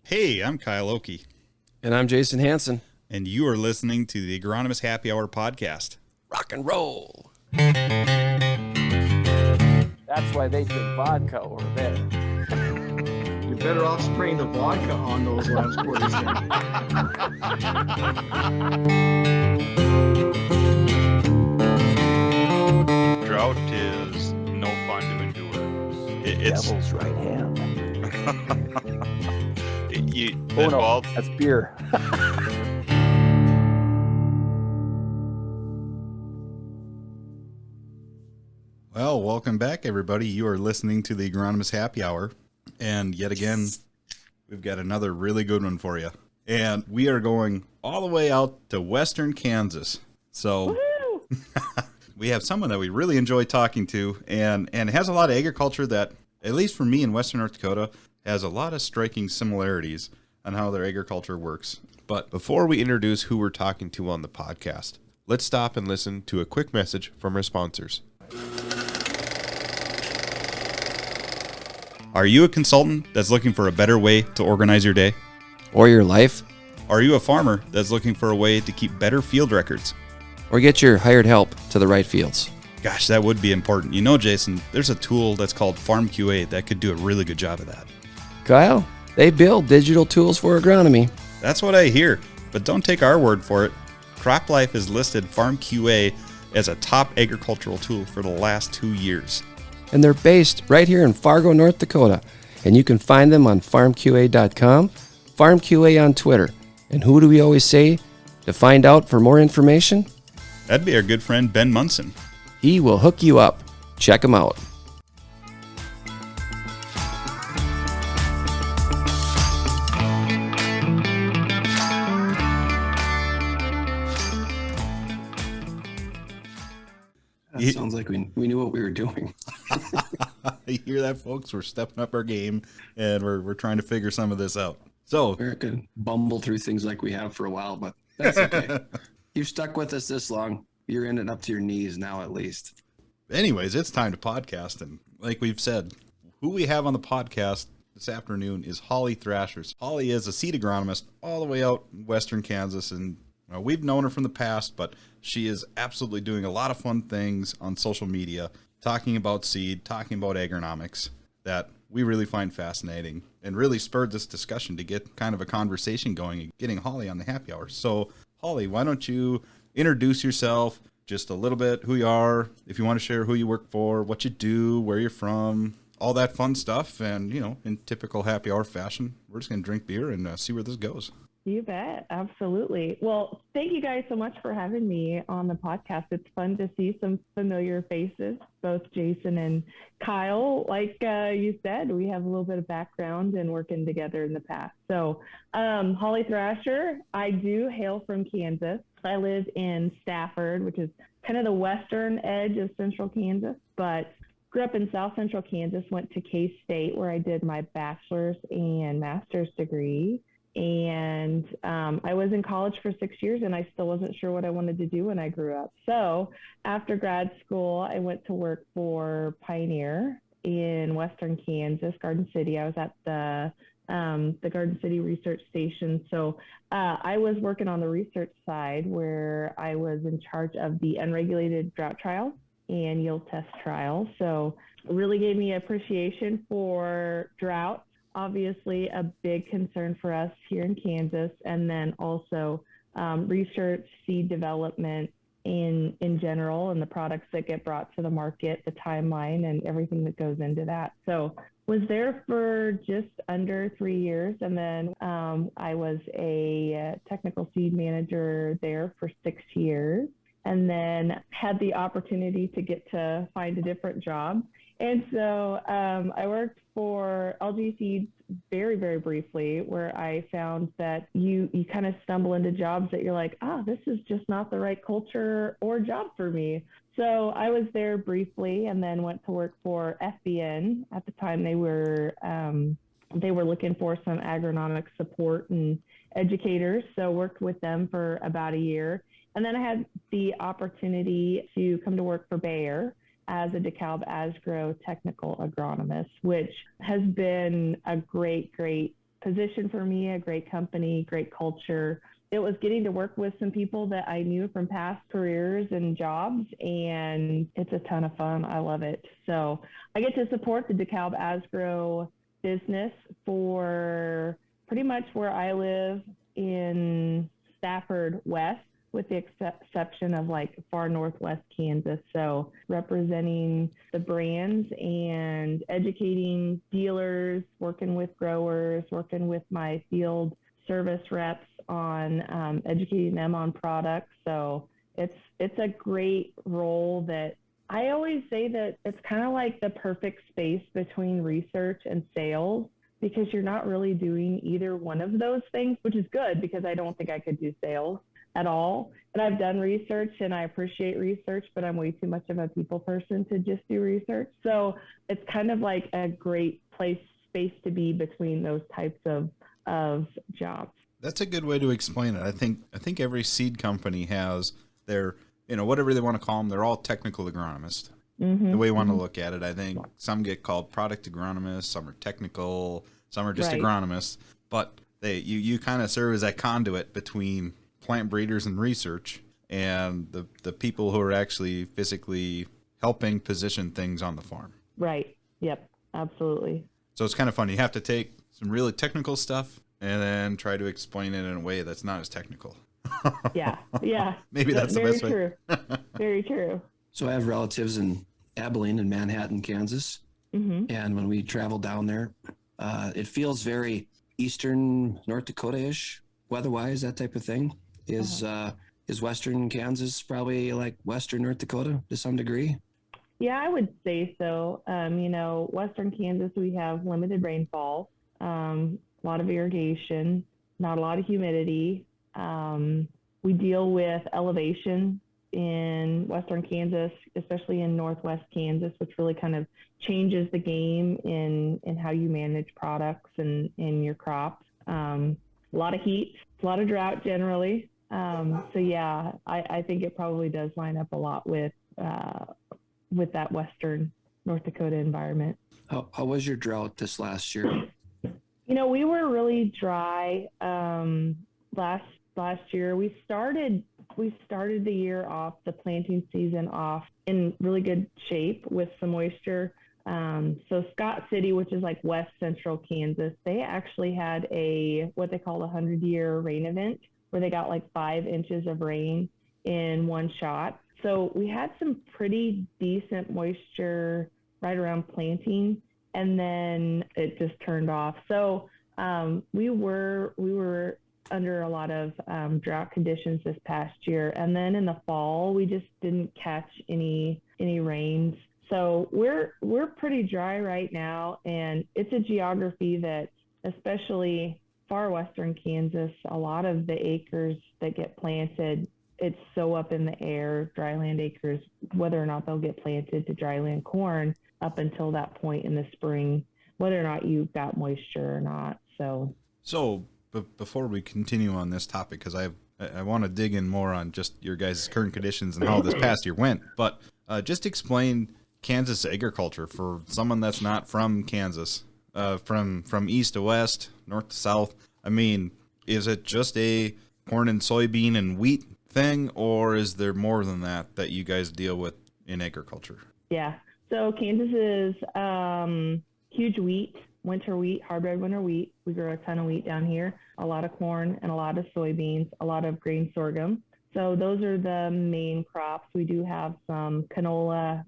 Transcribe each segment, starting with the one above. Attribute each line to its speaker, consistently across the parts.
Speaker 1: Hey, I'm Kyle Oakey.
Speaker 2: And I'm Jason Hansen.
Speaker 1: And you are listening to the Agronomist Happy Hour podcast.
Speaker 2: Rock and roll.
Speaker 3: That's why they drink vodka over there.
Speaker 4: You're better off spraying the vodka on those last quarters.
Speaker 5: Drought is no fun to endure. It's
Speaker 3: Devil's right hand.
Speaker 2: That's beer.
Speaker 1: Well, welcome back, everybody. You are listening to the Agronomist Happy Hour. And yet again, we've got another really good one for you. And we are going all the way out to western Kansas. So we have someone that we really enjoy talking to and has a lot of agriculture that, at least for me in western North Dakota, has a lot of striking similarities on how their agriculture works.
Speaker 6: But before we introduce who we're talking to on the podcast, let's stop and listen to a quick message from our sponsors.
Speaker 1: Are you a consultant that's looking for a better way to organize your day?
Speaker 2: Or your life.
Speaker 1: Are you a farmer that's looking for a way to keep better field records?
Speaker 2: Or get your hired help to the right fields.
Speaker 1: Gosh, that would be important. You know, Jason, there's a tool that's called Farm QA that could do a really good job of that.
Speaker 2: Kyle, they build digital tools for agronomy.
Speaker 1: That's what I hear, but don't take our word for it. CropLife has listed Farm QA as a top agricultural tool for the last 2 years.
Speaker 2: And they're based right here in Fargo, North Dakota. And you can find them on farmqa.com, FarmQA on Twitter. And who do we always say to find out for more information?
Speaker 1: That'd be our good friend Ben Munson.
Speaker 2: He will hook you up. Check him out.
Speaker 4: That sounds like we knew what we were doing.
Speaker 1: You hear that, folks? We're stepping up our game, and we're trying to figure some of this out. So
Speaker 4: We're going to bumble through things like we have for a while, but that's okay. You've stuck with us this long. You're in it up to your knees now, at least.
Speaker 1: anyways, it's time to podcast. And like we've said, who we have on the podcast this afternoon is Holly Thrasher. Holly is a seed agronomist all the way out in western Kansas, and we've known her from the past, but she is absolutely doing a lot of fun things on social media, talking about seed, talking about agronomics that we really find fascinating, and really spurred this discussion to get kind of a conversation going and getting Holly on the happy hour. So Holly, why don't you introduce yourself just a little bit, who you are, if you want to share who you work for, what you do, where you're from, all that fun stuff. And, in typical happy hour fashion, we're just going to drink beer and see where this goes.
Speaker 7: You bet. Absolutely. Well, thank you guys so much for having me on the podcast. It's fun to see some familiar faces, both Jason and Kyle. Like you said, we have a little bit of background in working together in the past. So Holly Thrasher, I do hail from Kansas. I live in Stafford, which is kind of the western edge of central Kansas, but grew up in south central Kansas, went to K-State where I did my bachelor's and master's degree. And I was in college for 6 years, and I still wasn't sure what I wanted to do when I grew up. So after grad school, I went to work for Pioneer in western Kansas, Garden City. I was at the Garden City Research Station. So I was working on the research side, where I was in charge of the unregulated drought trial and yield test trial. So it really gave me appreciation for drought. Obviously a big concern for us here in Kansas, and then also research, seed development in general, and the products that get brought to the market, the timeline and everything that goes into that. So was there for just under 3 years, and then I was a technical seed manager there for 6 years, and then had the opportunity to get to find a different job. And so I worked for LG Seeds very, very briefly, where I found that you kind of stumble into jobs that you're like, this is just not the right culture or job for me. So I was there briefly, and then went to work for FBN. At the time, they were looking for some agronomic support and educators. So worked with them for about a year. And then I had the opportunity to come to work for Bayer as a DeKalb Asgrow technical agronomist, which has been a great position for me, a great company, great culture. It was getting to work with some people that I knew from past careers and jobs, and it's a ton of fun. I love it. So I get to support the DeKalb Agro business for pretty much where I live in Stafford West, with the exception of like far northwest Kansas. So representing the brands and educating dealers, working with growers, working with my field service reps on educating them on products. So it's a great role that I always say that it's kind of like the perfect space between research and sales, because you're not really doing either one of those things, which is good because I don't think I could do sales at all. And I've done research and I appreciate research, but I'm way too much of a people person to just do research. So it's kind of like a great space to be between those types of jobs.
Speaker 1: That's a good way to explain it. I think every seed company has their, whatever they want to call them, they're all technical agronomists.
Speaker 7: Mm-hmm.
Speaker 1: The way you want to look at it, I think some get called product agronomists, some are technical, some are just agronomists, but you kind of serve as that conduit between plant breeders and research and the people who are actually physically helping position things on the farm.
Speaker 7: Right. Yep. Absolutely.
Speaker 1: So it's kind of fun. You have to take some really technical stuff and then try to explain it in a way that's not as technical.
Speaker 7: Yeah.
Speaker 1: Maybe that's the best way.
Speaker 7: Very true. Very true.
Speaker 4: So I have relatives in Abilene and Manhattan, Kansas.
Speaker 7: Mm-hmm.
Speaker 4: And when we travel down there, it feels very eastern North Dakota-ish, weather-wise, that type of thing. Is Western Kansas probably like Western North Dakota to some degree?
Speaker 7: Yeah, I would say so. Western Kansas, we have limited rainfall, a lot of irrigation, not a lot of humidity. We deal with elevation in Western Kansas, especially in Northwest Kansas, which really kind of changes the game in how you manage products and in your crops. A lot of heat, a lot of drought generally. So yeah, I think it probably does line up a lot with that Western North Dakota environment.
Speaker 4: How was your drought this last year?
Speaker 7: We were really dry last year. We started the year off, the planting season off in really good shape with some moisture. So Scott City, which is like west central Kansas, they actually had what they call a 100-year rain event, where they got like 5 inches of rain in one shot. So we had some pretty decent moisture right around planting, and then it just turned off. So we were under a lot of drought conditions this past year. And then in the fall, we just didn't catch any rains. So we're pretty dry right now, and it's a geography that, especially far western Kansas, a lot of the acres that get planted, it's so up in the air, dryland acres, whether or not they'll get planted to dryland corn up until that point in the spring, whether or not you've got moisture or not. So
Speaker 1: before we continue on this topic, because I want to dig in more on just your guys' current conditions and how this past year went, but just explain Kansas agriculture for someone that's not from Kansas, from east to west, north to south. I mean, is it just a corn and soybean and wheat thing, or is there more than that you guys deal with in agriculture?
Speaker 7: Yeah. So Kansas is huge wheat, winter wheat, hard red winter wheat. We grow a ton of wheat down here, a lot of corn and a lot of soybeans, a lot of grain sorghum. So those are the main crops. We do have some canola,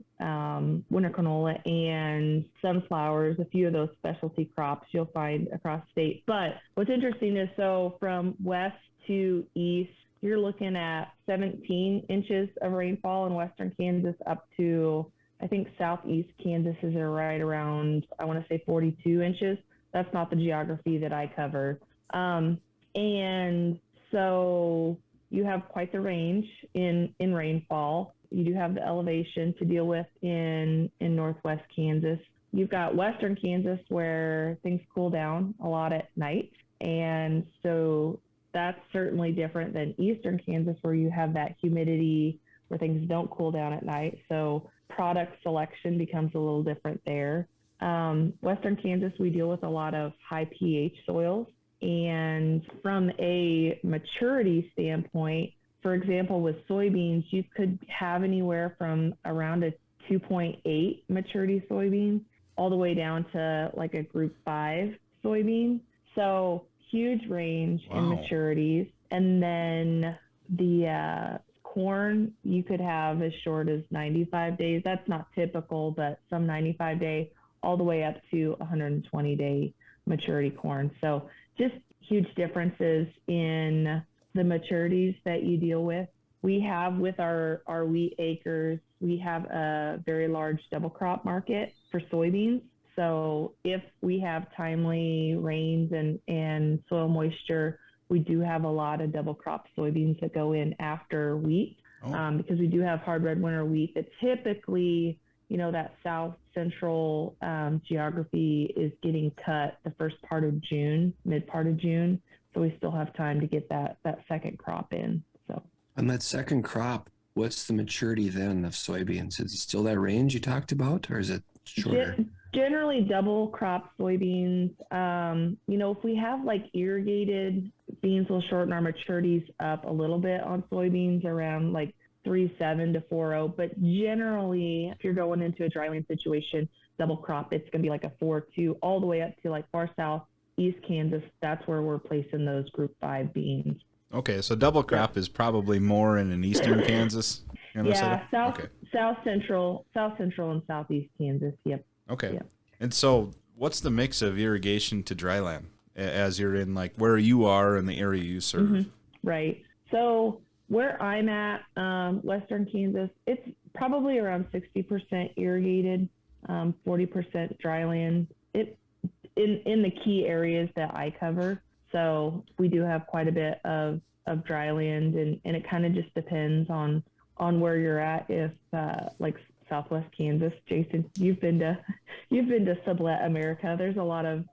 Speaker 7: winter canola, and sunflowers, a few of those specialty crops you'll find across the state. But what's interesting is, so from west to east, you're looking at 17 inches of rainfall in western Kansas up to, I think, southeast Kansas is right around, I want to say 42 inches. That's not the geography that I cover. And so you have quite the range in rainfall. You do have the elevation to deal with in northwest Kansas. You've got western Kansas where things cool down a lot at night. And so that's certainly different than eastern Kansas, where you have that humidity where things don't cool down at night. So product selection becomes a little different there. Western Kansas, we deal with a lot of high pH soils. And from a maturity standpoint, for example, with soybeans, you could have anywhere from around a 2.8 maturity soybean all the way down to like a group 5 soybean. So huge range in maturities. And then the corn, you could have as short as 95 days. That's not typical, but some 95-day all the way up to 120-day maturity corn. So just huge differences in the maturities that you deal with. We have with our wheat acres, we have a very large double crop market for soybeans. So if we have timely rains and soil moisture, we do have a lot of double crop soybeans that go in after wheat, because we do have hard red winter wheat that typically, that south central geography is getting cut the first part of June, mid part of June. So we still have time to get that second crop in. So
Speaker 4: on that second crop, what's the maturity then of soybeans? Is it still that range you talked about, or is it shorter?
Speaker 7: Generally double crop soybeans. If we have like irrigated beans, will shorten our maturities up a little bit on soybeans around like 3.7 to 4.0. But generally, if you're going into a dryland situation, double crop, it's going to be like a 4.2 all the way up to like far south, East Kansas. That's where we're placing those group 5 beans.
Speaker 1: Okay, so double crop is probably more in an eastern Kansas.
Speaker 7: South central and southeast Kansas. Yep.
Speaker 1: Okay.
Speaker 7: Yep.
Speaker 1: And so what's the mix of irrigation to dryland as you're in like where you are in the area you serve?
Speaker 7: Mm-hmm. Right. So where I'm at, Western Kansas, it's probably around 60% irrigated, 40% dryland. In the key areas that I cover. So we do have quite a bit of dryland, and it kind of just depends on where you're at. If like Southwest Kansas, Jason, you've been to Sublet America. There's a lot of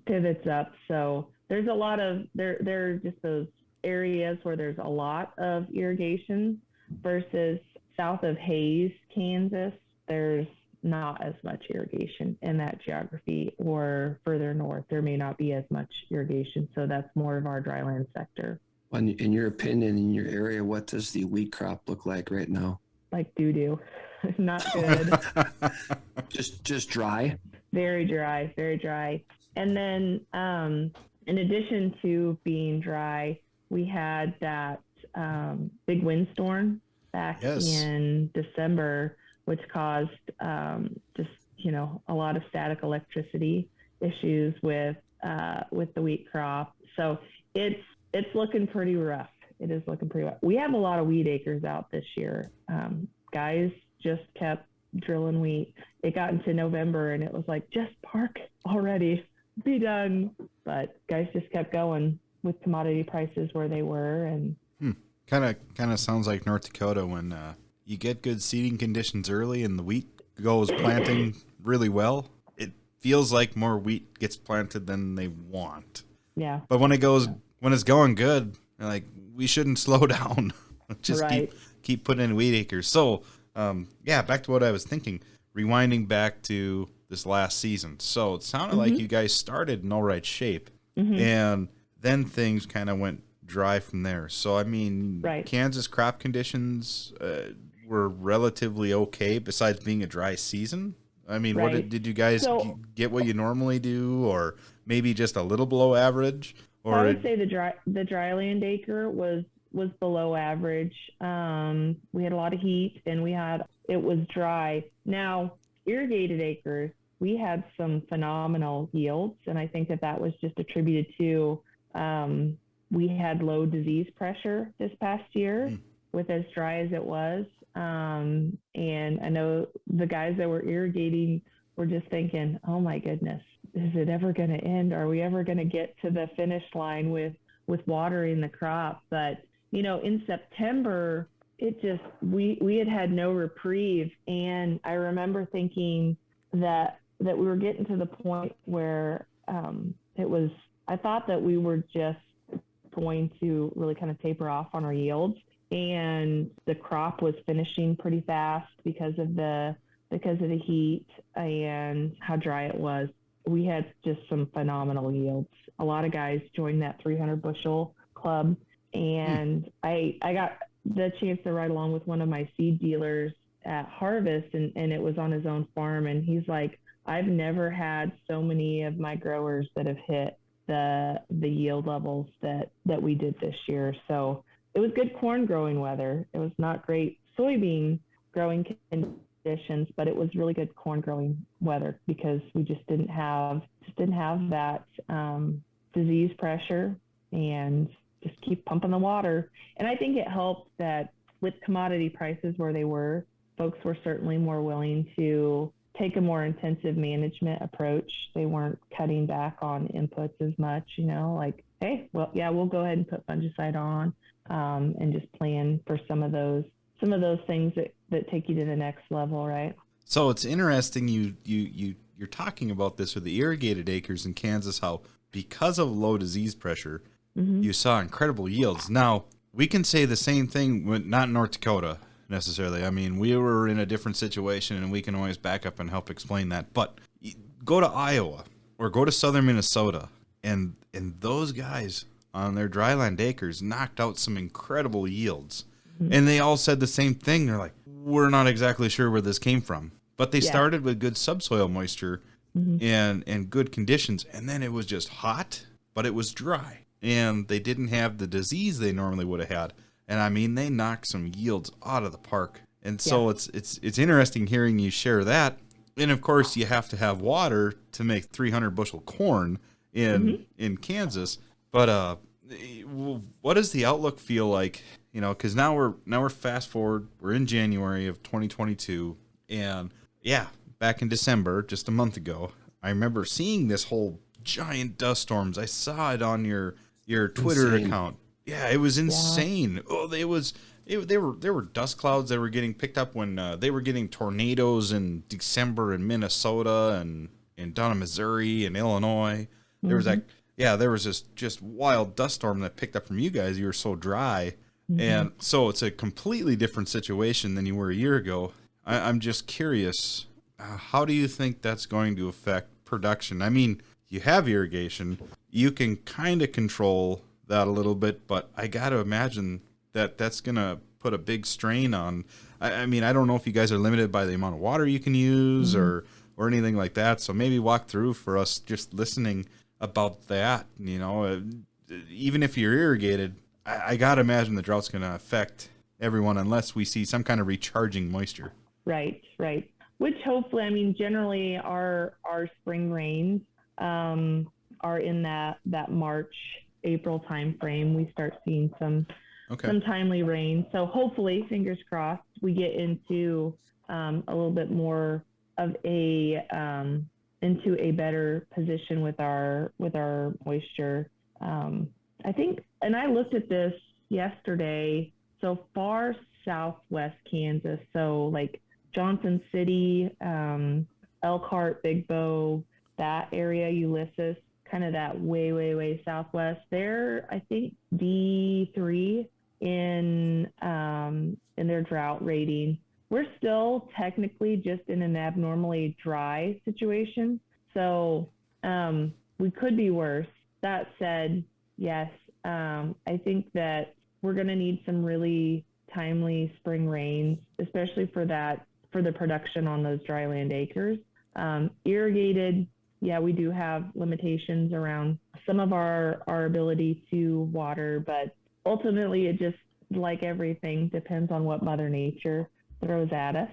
Speaker 7: pivots up. So there's a lot of there are just those areas where there's a lot of irrigation versus south of Hayes, Kansas. There's not as much irrigation in that geography, or further north, there may not be as much irrigation. So that's more of our dryland sector.
Speaker 4: In your opinion, in your area, what does the wheat crop look like right now?
Speaker 7: Like doo-doo. Not good.
Speaker 4: just dry?
Speaker 7: Very dry, very dry. And then in addition to being dry, we had that big windstorm back in December, which caused a lot of static electricity issues with the wheat crop. So it's looking pretty rough. It is looking pretty rough. We have a lot of wheat acres out this year. Guys just kept drilling wheat. It got into November and it was like, just park already, be done. But guys just kept going with commodity prices where they were. And
Speaker 1: kind of sounds like North Dakota when you get good seeding conditions early and the wheat goes planting really well. It feels like more wheat gets planted than they want.
Speaker 7: Yeah.
Speaker 1: But when it's going good, like we shouldn't slow down. Just keep putting in wheat acres. So back to what I was thinking. Rewinding back to this last season. So it sounded like you guys started in all right shape, and then things kind of went dry from there. So I mean, Kansas crop conditions were relatively okay besides being a dry season. I mean, what did you guys get what you normally do, or maybe just a little below average? Or
Speaker 7: I would say the dryland acre was below average. We had a lot of heat and it was dry. Now, irrigated acres, we had some phenomenal yields, and I think that was just attributed to we had low disease pressure this past year with as dry as it was. And I know the guys that were irrigating were just thinking, oh my goodness, is it ever going to end? Are we ever going to get to the finish line with watering the crop? But, in September, we had no reprieve. And I remember thinking that we were getting to the point where I thought that we were just going to really kind of taper off on our yields, and the crop was finishing pretty fast because of the because of the heat and how dry it was. We had just some phenomenal yields. A lot of guys joined that 300 bushel club, and I got the chance to ride along with one of my seed dealers at harvest, and it was on his own farm, and he's like, I've never had so many of my growers that have hit the yield levels that we did this year. So it was good corn growing weather. It was not great soybean growing conditions, but it was really good corn growing weather because we just didn't have that disease pressure, and just keep pumping the water. And I think it helped that with commodity prices where they were, folks were certainly more willing to take a more intensive management approach. They weren't cutting back on inputs as much, like, hey, well, yeah, we'll go ahead and put fungicide on, and just plan for some of those things that take you to the next level, right?
Speaker 1: So it's interesting you're talking about this with the irrigated acres in Kansas, how because of low disease pressure, you saw incredible yields. Now, we can say the same thing, but not in North Dakota necessarily. I mean, we were in a different situation, and we can always back up and help explain that. But go to Iowa or go to southern Minnesota, and those guys on their dryland acres knocked out some incredible yields. And they all said the same thing. They're like, we're not exactly sure where this came from. But they started with good subsoil moisture and good conditions. And then it was just hot, but it was dry. And they didn't have the disease they normally would have had. And I mean, they knocked some yields out of the park. And so it's interesting hearing you share that. And of course, you have to have water to make 300 bushel corn in Kansas. But what does the outlook feel like? Because now we're fast forward. We're in January of 2022, and back in December, just a month ago, I remember seeing this whole giant dust storms. I saw it on your Twitter account. Yeah, it was insane. Oh, there were dust clouds that were getting picked up when they were getting tornadoes in December in Minnesota and down in Missouri and Illinois. There was there was this just wild dust storm that picked up from you guys. You were so dry. And so it's a completely different situation than you were a year ago. I'm just curious, how do you think that's going to affect production? I mean, you have irrigation. You can kind of control that a little bit, but I got to imagine that that's going to put a big strain on. I mean, I don't know if you guys are limited by the amount of water you can use or anything like that. So maybe walk through for us just listening about that. Even if you're irrigated, I got to imagine the drought's going to affect everyone unless we see some kind of recharging moisture.
Speaker 7: Right. Which hopefully, I mean, generally our spring rains are in that March, April time frame. We start seeing some timely rain. So hopefully, fingers crossed, we get into a little bit more of into a better position with our moisture. I think, and I looked at this yesterday, so far southwest Kansas, so like Johnson City, Elkhart, Big Bow, that area, Ulysses, kind of that way southwest. They're, I think, D3 in their drought rating. We're still technically just in an abnormally dry situation, so we could be worse. That said, yes, I think that we're going to need some really timely spring rains, especially for the production on those dryland acres. Irrigated, we do have limitations around some of our ability to water, but ultimately it just, like everything, depends on what Mother Nature throws at us.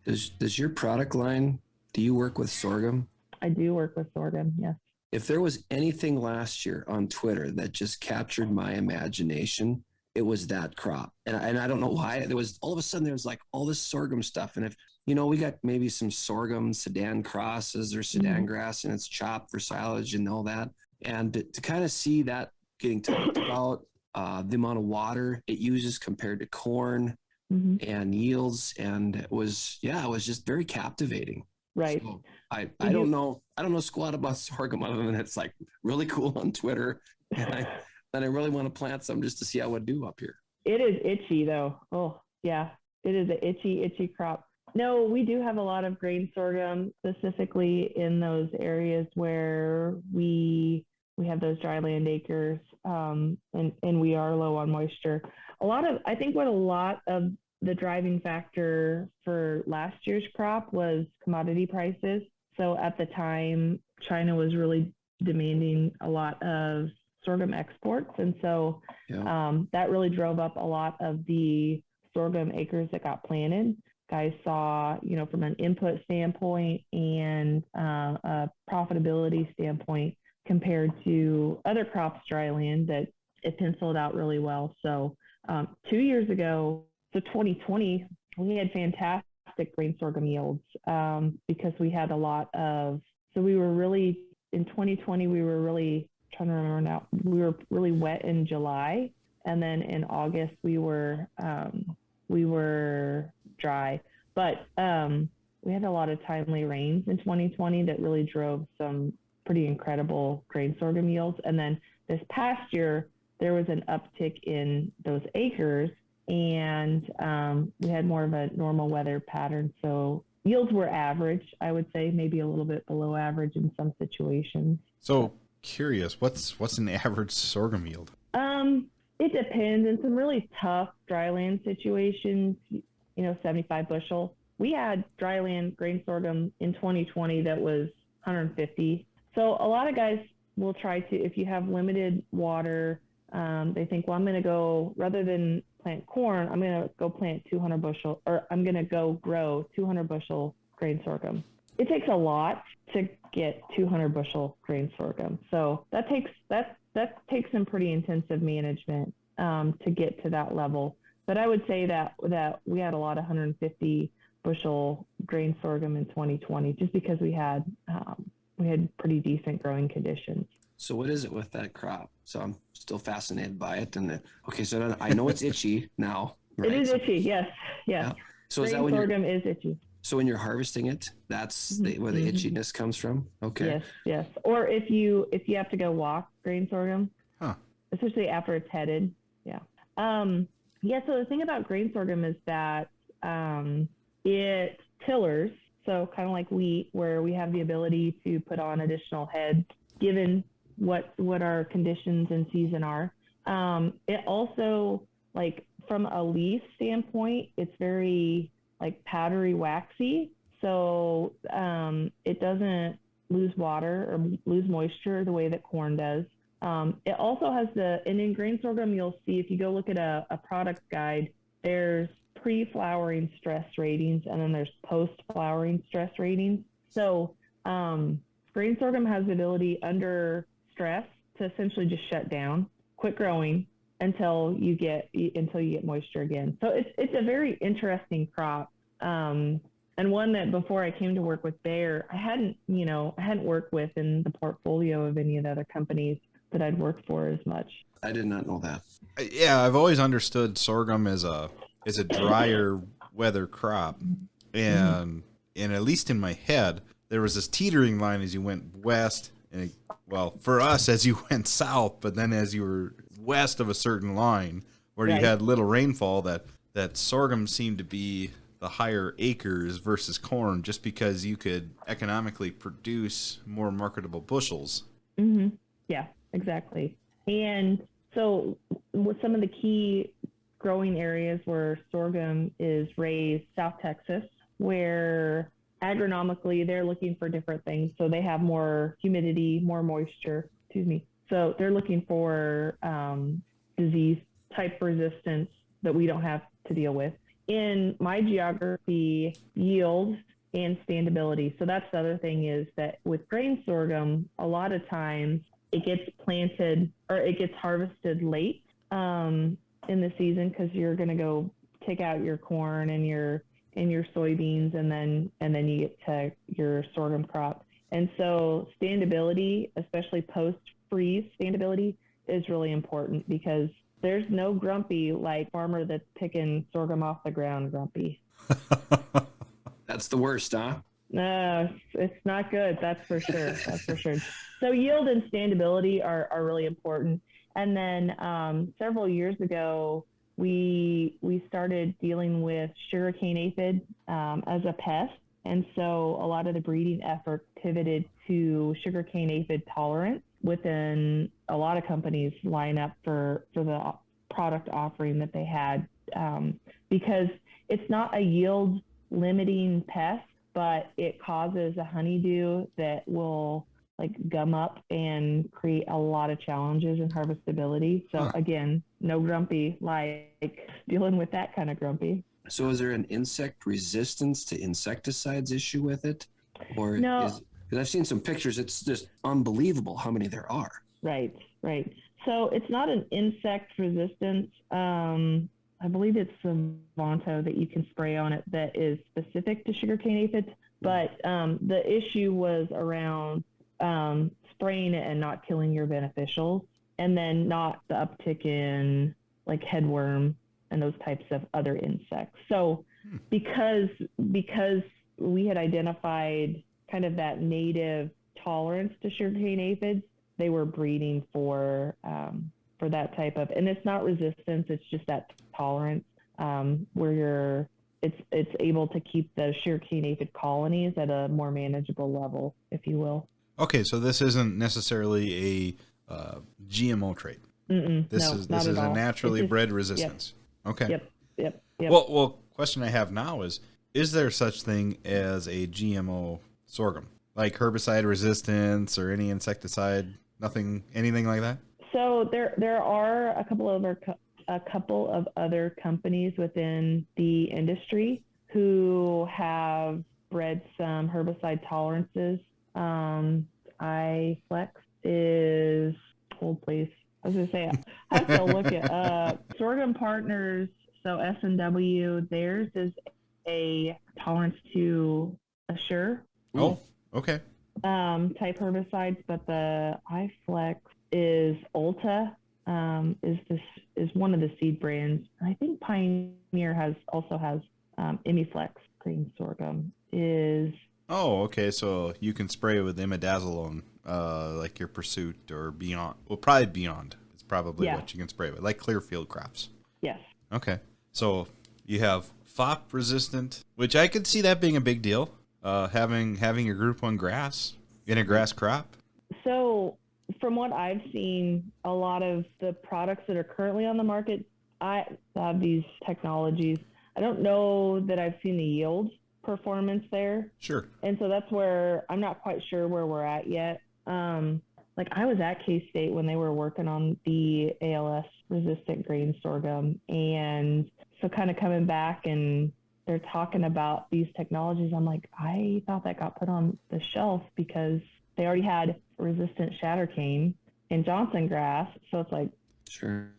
Speaker 4: Does your product line, do you work with sorghum?
Speaker 7: I do work with sorghum, yes.
Speaker 4: If there was anything last year on Twitter that just captured my imagination, it was that crop. And I don't know why. There was all of a sudden, there was like all this sorghum stuff. And if, we got maybe some sorghum Sudan crosses or Sudan grass, and it's chopped for silage and all that. And to kind of see that getting talked about, the amount of water it uses compared to corn and yields. And it was just very captivating.
Speaker 7: Right.
Speaker 4: So I don't know squat about sorghum other than it's like really cool on Twitter. And I really want to plant some just to see how it would do up here.
Speaker 7: It is itchy though. Oh yeah, it is an itchy crop. No, we do have a lot of grain sorghum, specifically in those areas where we have those dryland acres, and we are low on moisture. I think what a lot of the driving factor for last year's crop was commodity prices. So at the time, China was really demanding a lot of sorghum exports. And so that really drove up a lot of the sorghum acres that got planted. Guys saw, from an input standpoint and a profitability standpoint compared to other crops dryland, that it penciled out really well. So 2 years ago, so 2020, we had fantastic grain sorghum yields because we had a lot of, so we were really, in 2020, we were really, trying to remember now, we were really wet in July. And then in August, we were dry. But we had a lot of timely rains in 2020 that really drove some pretty incredible grain sorghum yields. And then this past year, there was an uptick in those acres, and we had more of a normal weather pattern. So yields were average, I would say, maybe a little bit below average in some situations.
Speaker 1: So curious, what's an average sorghum yield?
Speaker 7: It depends. In some really tough dryland situations, 75 bushel. We had dryland grain sorghum in 2020 that was 150. So a lot of guys will try to, if you have limited water, they think, well, I'm going to go, rather than plant corn, I'm going to go plant 200 bushel, or I'm going to go grow 200 bushel grain sorghum. It takes a lot to get 200 bushel grain sorghum. So that takes some pretty intensive management to get to that level. But I would say that we had a lot of 150 bushel grain sorghum in 2020, just because we had pretty decent growing conditions.
Speaker 4: So what is it with that crop? So I'm still fascinated by it. And so I know it's itchy now. Right?
Speaker 7: It is itchy, yes. Yeah.
Speaker 4: So
Speaker 7: grain
Speaker 4: is that when
Speaker 7: sorghum is itchy.
Speaker 4: So when you're harvesting it, that's where the itchiness comes from? Okay.
Speaker 7: Yes. Or if you have to go walk grain sorghum, especially after it's headed. Yeah. So the thing about grain sorghum is that it tillers, so kind of like wheat, where we have the ability to put on additional heads given what our conditions and season are. It also, like, from a leaf standpoint, it's very like powdery, waxy, so it doesn't lose water or lose moisture the way that corn does. It also has and in grain sorghum, you'll see, if you go look at a product guide, there's pre-flowering stress ratings, and then there's post-flowering stress ratings. So grain sorghum has the ability under stress to essentially just shut down, quit growing until you get moisture again. So it's a very interesting crop, and one that before I came to work with Bayer, I hadn't worked with in the portfolio of any of the other companies that I'd worked for as much.
Speaker 4: I did not know that.
Speaker 1: Yeah, I've always understood sorghum as a drier weather crop, and at least in my head, there was this teetering line as you went west, and for us as you went south, but then as you were west of a certain line where you had little rainfall, that sorghum seemed to be the higher acres versus corn, just because you could economically produce more marketable bushels.
Speaker 7: Mm-hmm. Yeah, exactly. And so with some of the key growing areas where sorghum is raised, South Texas, where agronomically they're looking for different things. So they have more humidity, more moisture, So they're looking for disease type resistance that we don't have to deal with. In my geography, yield and standability. So that's the other thing, is that with grain sorghum, a lot of times it gets planted or it gets harvested late in the season, because you're going to go take out your corn and your soybeans, and then you get to your sorghum crop. And so standability, especially post-freeze standability, is really important, because there's no grumpy like farmer that's picking sorghum off the ground grumpy.
Speaker 4: That's the worst, huh?
Speaker 7: No, it's not good. That's for sure. So yield and standability are really important. And then several years ago, we started dealing with sugarcane aphid as a pest. And so a lot of the breeding efforts pivoted to sugarcane aphid tolerance within a lot of companies line up for the product offering that they had, because it's not a yield limiting pest, but it causes a honeydew that will like gum up and create a lot of challenges in harvestability. So again, no grumpy, like dealing with that kind of grumpy.
Speaker 4: So is there an insect resistance to insecticides issue with it? Or
Speaker 7: No.
Speaker 4: Because I've seen some pictures, it's just unbelievable how many there are.
Speaker 7: Right. So it's not an insect resistance. I believe it's Savonto that you can spray on it that is specific to sugarcane aphids. But the issue was around spraying it and not killing your beneficials, and then not the uptick in like headworm and those types of other insects. So because we had identified kind of that native tolerance to sugarcane aphids, they were breeding for that type of, and it's not resistance, it's just that tolerance where it's able to keep the sugarcane aphid colonies at a more manageable level, if you will.
Speaker 1: Okay, so this isn't necessarily a GMO trait. This is a naturally bred resistance.
Speaker 7: Yep.
Speaker 1: Okay.
Speaker 7: Yep.
Speaker 1: Well, question I have now is there such thing as a GMO sorghum, like herbicide resistance or any insecticide? Nothing, anything like that?
Speaker 7: So there are a couple of other companies within the industry who have bred some herbicide tolerances. iFlex is hold please. I was gonna say I have to look it up. Sorghum Partners, so S&W, theirs is a tolerance to Assure.
Speaker 1: Oh, okay.
Speaker 7: Type herbicides, but the iFlex is Ulta, is one of the seed brands. I think Pioneer also has Imiflex green sorghum is.
Speaker 1: Oh, okay. So you can spray with imidazolone, like your Pursuit or Beyond. Well, probably Beyond. It's probably what you can spray with, like Clearfield crops.
Speaker 7: Yes.
Speaker 1: Okay. So you have FOP resistant, which I could see that being a big deal. Having your Group 1 grass in a grass crop.
Speaker 7: So from what I've seen, a lot of the products that are currently on the market, I have these technologies. I don't know that I've seen the yield performance there.
Speaker 1: Sure.
Speaker 7: And so that's where I'm not quite sure where we're at yet. Like I was at K-State when they were working on the ALS resistant grain sorghum. And so kind of coming back and they're talking about these technologies. I'm like, I thought that got put on the shelf because they already had resistant shattercane and Johnson grass. So it's like,
Speaker 4: Sure.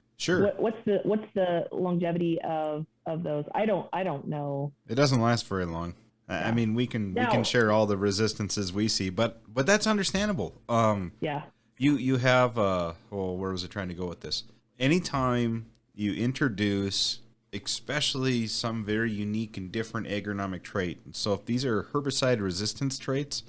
Speaker 7: What's the longevity of those? I don't know.
Speaker 1: It doesn't last very long. I mean, we can share all the resistances we see, but that's understandable.
Speaker 7: Yeah.
Speaker 1: You have where was I trying to go with this? Anytime you introduce especially some very unique and different agronomic trait. So if these are herbicide resistance traits,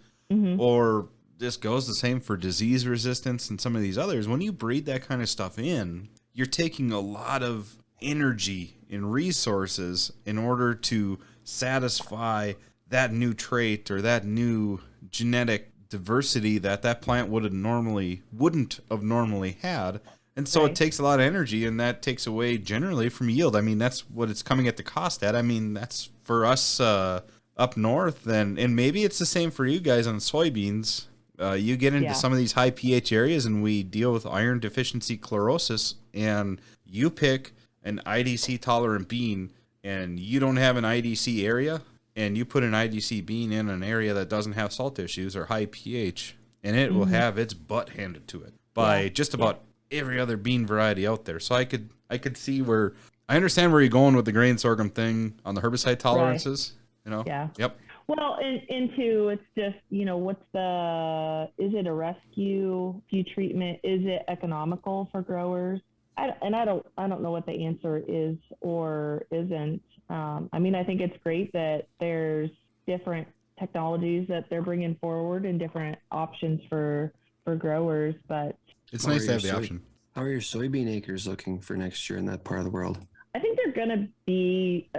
Speaker 1: or this goes the same for disease resistance and some of these others, when you breed that kind of stuff in, you're taking a lot of energy and resources in order to satisfy that new trait or that new genetic diversity that plant wouldn't have normally had. And so It takes a lot of energy, and that takes away generally from yield. I mean, that's what it's coming at the cost at. I mean, that's for us up north, and maybe it's the same for you guys on soybeans. You get into some of these high pH areas, and we deal with iron deficiency chlorosis, and you pick an IDC tolerant bean, and you don't have an IDC area, and you put an IDC bean in an area that doesn't have salt issues or high pH, and it will have its butt handed to it by just about every other bean variety out there. So I could see where I understand where you're going with the grain sorghum thing on the herbicide tolerances. You know. Yeah. Yep.
Speaker 7: Well, and two, it's just, is it a rescue treatment? Is it economical for growers? I don't know what the answer is or isn't. I mean, I think it's great that there's different technologies that they're bringing forward and different options for growers, but
Speaker 1: it's nice to have the option.
Speaker 4: How are your soybean acres looking for next year in that part of the world?
Speaker 7: I gonna be.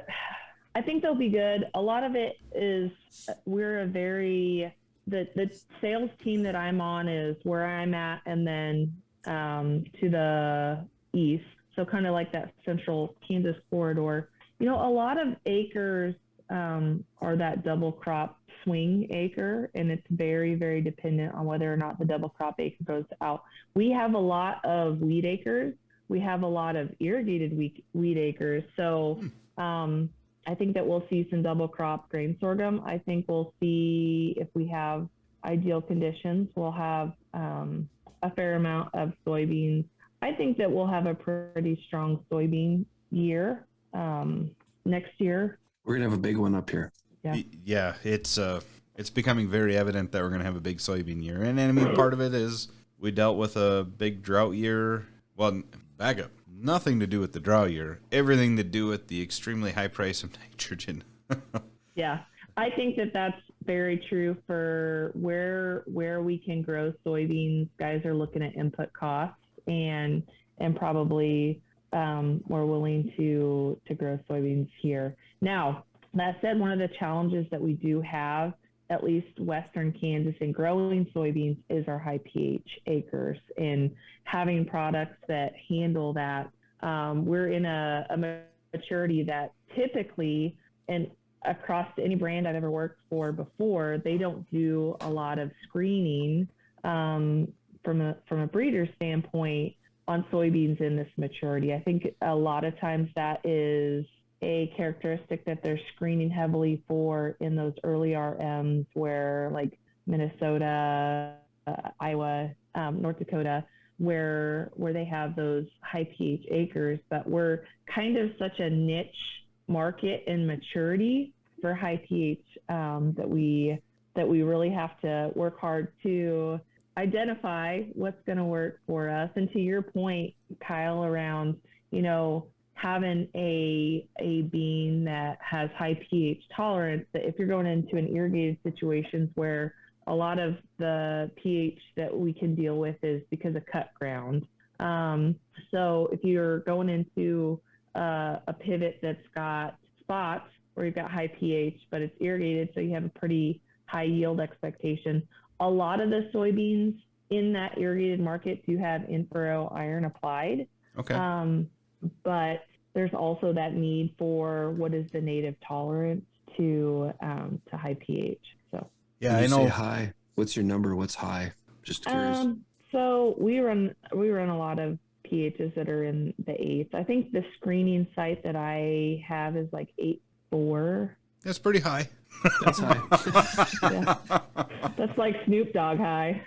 Speaker 7: I think they'll be good. A lot of it is the sales team that I'm on is where I'm at, and then to the east, so kind of like that central Kansas corridor. A lot of acres are that double crop swing acre, and it's very, very dependent on whether or not the double crop acre goes out. We have a lot of wheat acres. We have a lot of irrigated wheat acres. So I think that we'll see some double crop grain sorghum. I think we'll see, if we have ideal conditions, we'll have a fair amount of soybeans. I think that we'll have a pretty strong soybean year next year.
Speaker 4: We're going to have a big one up here.
Speaker 1: Yeah, it's becoming very evident that we're going to have a big soybean year. And I mean, part of it is we dealt with a big drought year. Well, back up. Nothing to do with the drought year. Everything to do with the extremely high price of nitrogen.
Speaker 7: Yeah, I think that that's very true for where we can grow soybeans. Guys are looking at input costs and probably more willing to grow soybeans here. Now, that said, one of the challenges that we do have, at least Western Kansas, in growing soybeans is our high pH acres and having products that handle that. We're in a maturity that typically, and across any brand I've ever worked for before, they don't do a lot of screening from a breeder standpoint on soybeans in this maturity. I think a lot of times that is a characteristic that they're screening heavily for in those early RMs, where like Minnesota, Iowa, North Dakota, where they have those high pH acres. But we're kind of such a niche market in maturity for high pH that we really have to work hard to identify what's going to work for us. And to your point, Kyle, around having a bean that has high pH tolerance, that if you're going into an irrigated situations where a lot of the pH that we can deal with is because of cut ground. So if you're going into a pivot that's got spots where you've got high pH, but it's irrigated, so you have a pretty high yield expectation. A lot of the soybeans in that irrigated market do have in-furrow iron applied.
Speaker 1: Okay.
Speaker 7: But there's also that need for what is the native tolerance to high pH. So
Speaker 1: yeah,
Speaker 4: When
Speaker 1: I
Speaker 4: you
Speaker 1: know.
Speaker 4: say high, what's your number? What's high? Just curious.
Speaker 7: So we run a lot of pHs that are in the 8s. I think the screening site that I have is like 8.4.
Speaker 1: That's pretty high.
Speaker 4: That's high.
Speaker 7: Yeah. That's like Snoop Dogg high.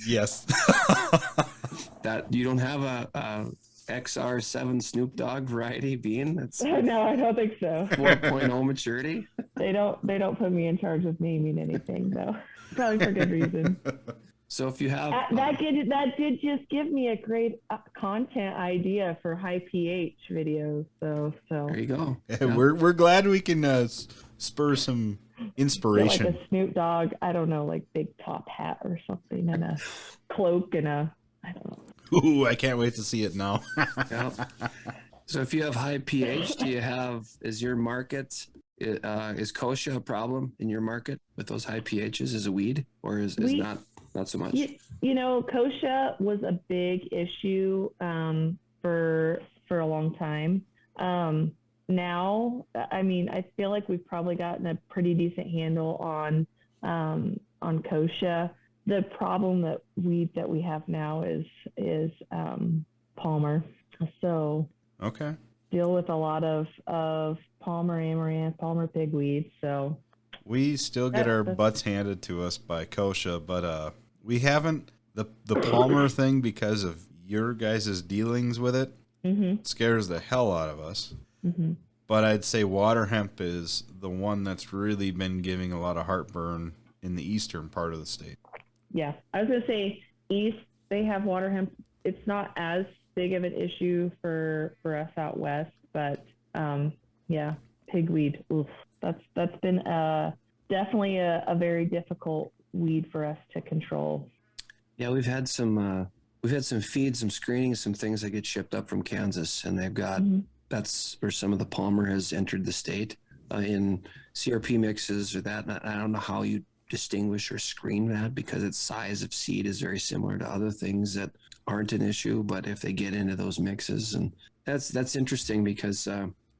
Speaker 1: Yes.
Speaker 4: That you don't have a XR7 Snoop Dogg variety bean that's
Speaker 7: No, I don't think so.
Speaker 4: 4.0 maturity.
Speaker 7: They don't put me in charge of naming anything though. Probably for good reason.
Speaker 4: So if you have
Speaker 7: That did just give me a great content idea for high pH videos. So
Speaker 4: there you go.
Speaker 1: Yeah. We're glad we can spur some inspiration.
Speaker 7: like a Snoop Dogg, I don't know, like big top hat or something, and a cloak and I don't know.
Speaker 1: Ooh, I can't wait to see it now.
Speaker 4: Yeah. So if you have high pH, is your market, is kochia a problem in your market with those high pHs as a weed, or is not so much?
Speaker 7: Kochia was a big issue for a long time. Now, I mean, I feel like we've probably gotten a pretty decent handle on kochia. The problem that we have now is palmer. So
Speaker 1: Okay.
Speaker 7: deal with a lot of palmer amaranth, palmer pigweed. So
Speaker 1: We still get our butts handed to us by kochia, but we haven't the palmer thing, because of your guys' dealings with it.
Speaker 7: Mm-hmm.
Speaker 1: Scares the hell out of us.
Speaker 7: Mm-hmm.
Speaker 1: But I'd say water hemp is the one that's really been giving a lot of heartburn in the eastern part of the state.
Speaker 7: Yeah, I was gonna say east, they have water hemp. It's not as big of an issue for us out west, but yeah, pigweed. Oof, that's been definitely a very difficult weed for us to control.
Speaker 4: Yeah, we've had some we've had some feeds, some screening, some things that get shipped up from Kansas, and they've got that's where some of the Palmer has entered the state in CRP mixes or that. And I don't know how you distinguish or screen that because its size of seed is very similar to other things that aren't an issue, but if they get into those mixes, and that's interesting because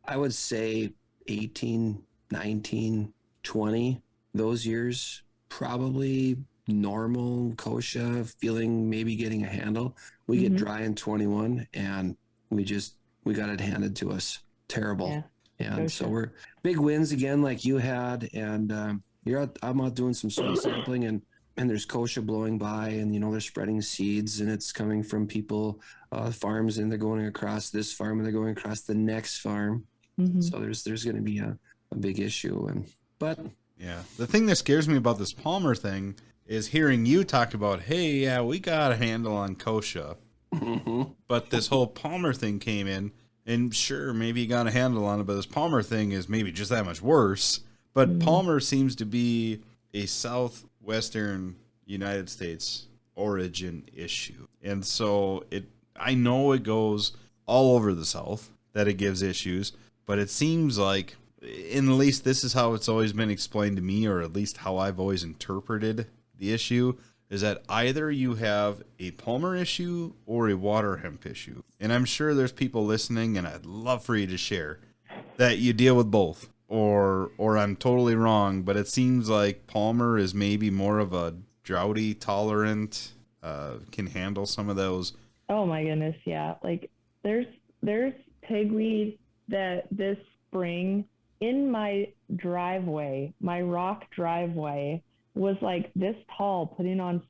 Speaker 4: I would say 18, 19, 20, those years probably normal kochia, feeling maybe getting a handle. We get dry in 21 and we got it handed to us. Terrible. Yeah. And so we're big wins again like you had, and I'm out doing some soil sampling, and there's kochia blowing by, and they're spreading seeds, and it's coming from people, farms, and they're going across this farm and they're going across the next farm. So there's going to be a big issue. But
Speaker 1: yeah, the thing that scares me about this Palmer thing is hearing you talk about, hey, yeah, we got a handle on kochia, but this whole Palmer thing came in, and sure, maybe you got a handle on it, but this Palmer thing is maybe just that much worse. But Palmer seems to be a southwestern United States origin issue. And so I know it goes all over the South that it gives issues, but it seems like, and at least this is how it's always been explained to me, or at least how I've always interpreted the issue, is that either you have a Palmer issue or a water hemp issue. And I'm sure there's people listening, and I'd love for you to share that you deal with both. Or I'm totally wrong, but it seems like Palmer is maybe more of a droughty tolerant, can handle some of those.
Speaker 7: Oh my goodness, yeah. Like there's pigweed that this spring in my driveway, my rock driveway, was like this tall, putting on.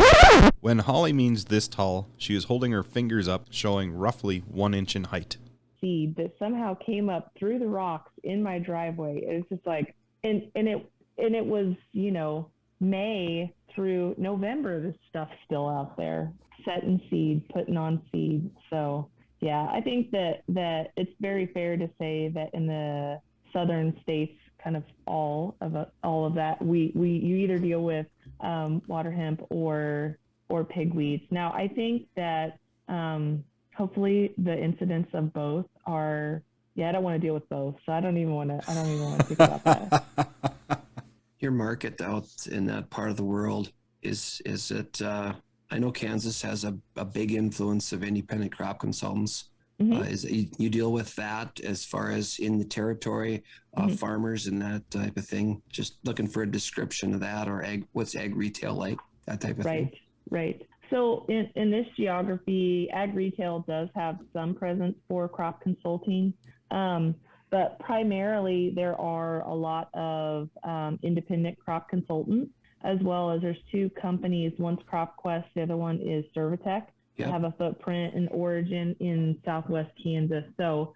Speaker 6: When Holly means this tall, she is holding her fingers up, showing roughly 1 inch in height.
Speaker 7: Seed that somehow came up through the rocks in my driveway. It's just like, and it was, May through November, this stuff's still out there, setting seed, putting on seed. So yeah, I think that it's very fair to say that in the southern states, kind of all of that, you either deal with water hemp or pigweeds. Now, I think that hopefully the incidents of both are, I don't want to deal with both, so I don't even want to think about that.
Speaker 4: Your market out in that part of the world is it? I know Kansas has a big influence of independent crop consultants. You deal with that as far as in the territory, farmers and that type of thing? Just looking for a description of that, or what's ag retail like, that type of thing.
Speaker 7: Right. So in this geography, ag retail does have some presence for crop consulting, but primarily there are a lot of independent crop consultants, as well as there's two companies. One's CropQuest, the other one is Servitech. Yep. Have a footprint and origin in Southwest Kansas. So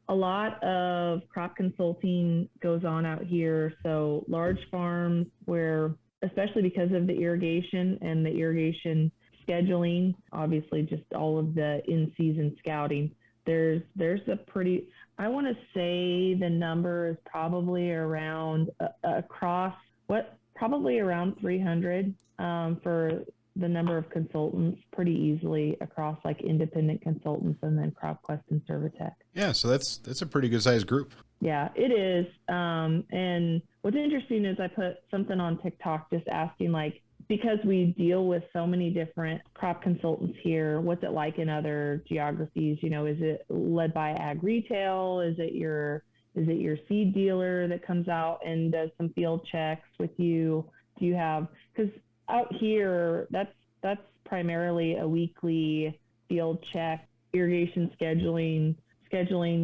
Speaker 7: a lot of crop consulting goes on out here. So large farms where, especially because of the irrigation and the irrigation scheduling, obviously just all of the in-season scouting, there's a pretty, I want to say the number is probably around probably around 300 for the number of consultants, pretty easily across like independent consultants and then CropQuest and Servitech.
Speaker 1: Yeah, so that's a pretty good sized group.
Speaker 7: Yeah, it is. And what's interesting is I put something on TikTok just asking, like, because we deal with so many different crop consultants here, what's it like in other geographies? Is it led by ag retail? Is it your seed dealer that comes out and does some field checks with you? Do you have, because out here, that's primarily a weekly field check, irrigation scheduling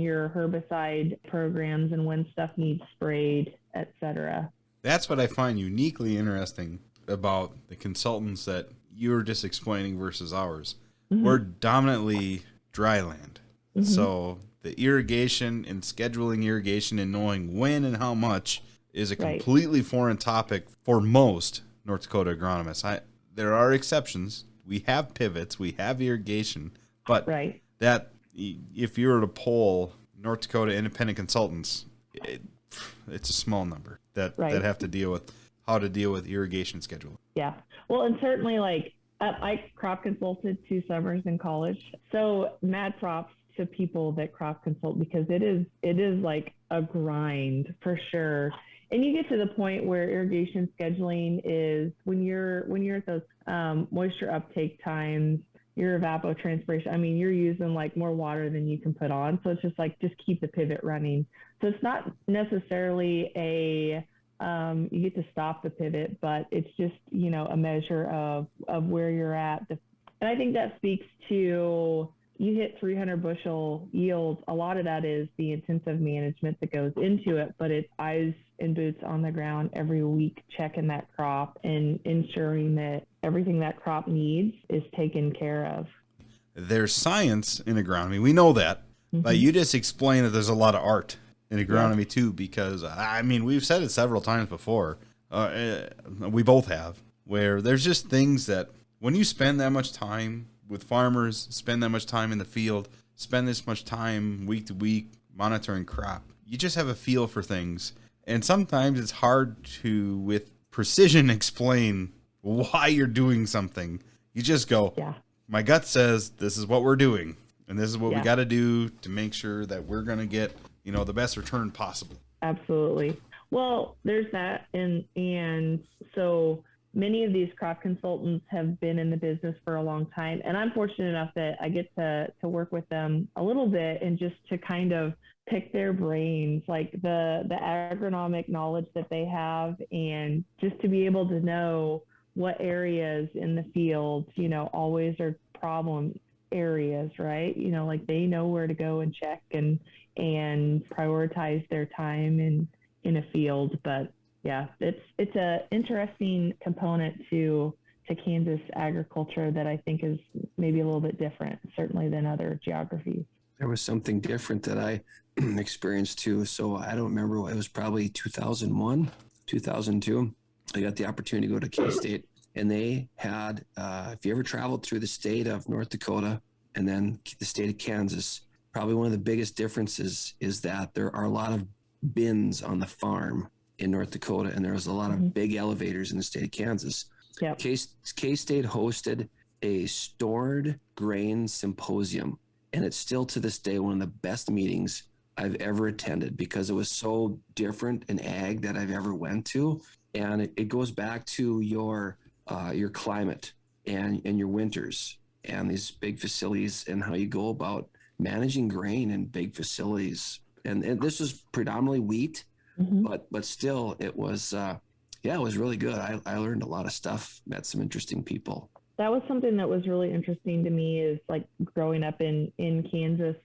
Speaker 7: your herbicide programs and when stuff needs sprayed, etc.
Speaker 1: That's what I find uniquely interesting about the consultants that you were just explaining versus ours. We're dominantly dry land. So the irrigation and scheduling irrigation and knowing when and how much is a completely foreign topic for most North Dakota agronomists. There are exceptions. We have pivots, we have irrigation, but that if you were to poll North Dakota independent consultants, it's a small number that have to deal with how to deal with irrigation schedule.
Speaker 7: Yeah. Well, and certainly like I crop consulted 2 summers in college. So mad props to people that crop consult because it is like a grind for sure. And you get to the point where irrigation scheduling is when you're at those moisture uptake times, your evapotranspiration. I mean, you're using like more water than you can put on. So it's just like just keep the pivot running. So it's not necessarily a you get to stop the pivot, but it's just, a measure of where you're at. And I think that speaks to you hit 300 bushel yields. A lot of that is the intensive management that goes into it, but it's eyes and boots on the ground every week, checking that crop and ensuring that everything that crop needs is taken care of.
Speaker 1: There's science in agronomy. We know that. But you just explained that there's a lot of art in agronomy too, because I mean, we've said it several times before. We both have, where there's just things that when you spend that much time with farmers, spend that much time in the field, spend this much time week to week monitoring crop, you just have a feel for things. And sometimes it's hard to, with precision, explain why you're doing something. You just go, my gut says this is what we're doing, and this is what we got to do to make sure that we're going to get, the best return possible.
Speaker 7: Absolutely. Well, there's that. And so many of these crop consultants have been in the business for a long time. And I'm fortunate enough that I get to work with them a little bit and just to kind of pick their brains, like the agronomic knowledge that they have, and just to be able to know what areas in the field, always are problem areas, right? Like they know where to go and check and prioritize their time in a field. But yeah, it's a interesting component to Kansas agriculture that I think is maybe a little bit different, certainly than other geographies.
Speaker 4: There was something different that I experienced too. So I don't remember, it was probably 2001, 2002. I got the opportunity to go to K-State, and they had, if you ever traveled through the state of North Dakota and then the state of Kansas, probably one of the biggest differences is that there are a lot of bins on the farm in North Dakota, and there was a lot of big elevators in the state of Kansas.
Speaker 7: Yep.
Speaker 4: K-State hosted a stored grain symposium, and it's still to this day one of the best meetings I've ever attended because it was so different in ag that I've ever went to. And it goes back to your climate and your winters and these big facilities and how you go about managing grain in big facilities. And this was predominantly wheat, but still it was, it was really good. I learned a lot of stuff, met some interesting people.
Speaker 7: That was something that was really interesting to me, is like growing up in Kansas.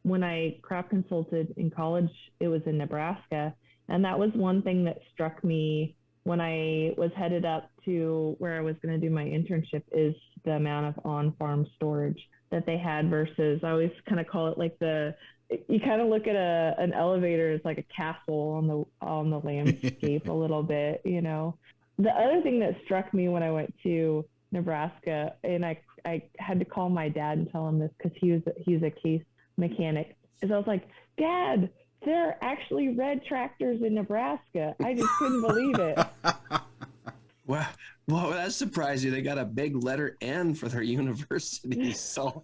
Speaker 7: When I crop consulted in college, it was in Nebraska. And that was one thing that struck me when I was headed up to where I was going to do my internship, is the amount of on-farm storage that they had versus, I always kind of call it like you kind of look at an elevator as like a castle on the landscape a little bit, The other thing that struck me when I went to Nebraska, and I had to call my dad and tell him this because he's a case mechanic, is I was like, Dad, there are actually red tractors in Nebraska. I just couldn't believe it.
Speaker 4: Well, that surprised you. They got a big letter N for their university. So,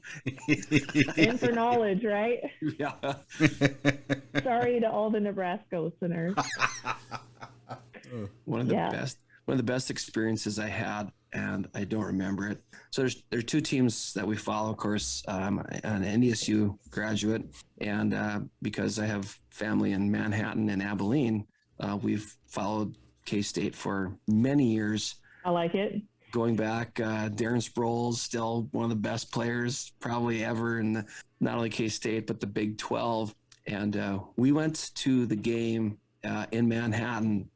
Speaker 7: and for knowledge, right?
Speaker 4: Yeah.
Speaker 7: Sorry to all the Nebraska listeners.
Speaker 4: One of the best experiences I had, and I don't remember it. So there are two teams that we follow, of course. I'm an NDSU graduate, and because I have family in Manhattan and Abilene, we've followed K-State for many years.
Speaker 7: I like it.
Speaker 4: Going back, Darren Sproul's still one of the best players probably ever in not only K-State, but the Big 12. And we went to the game in Manhattan.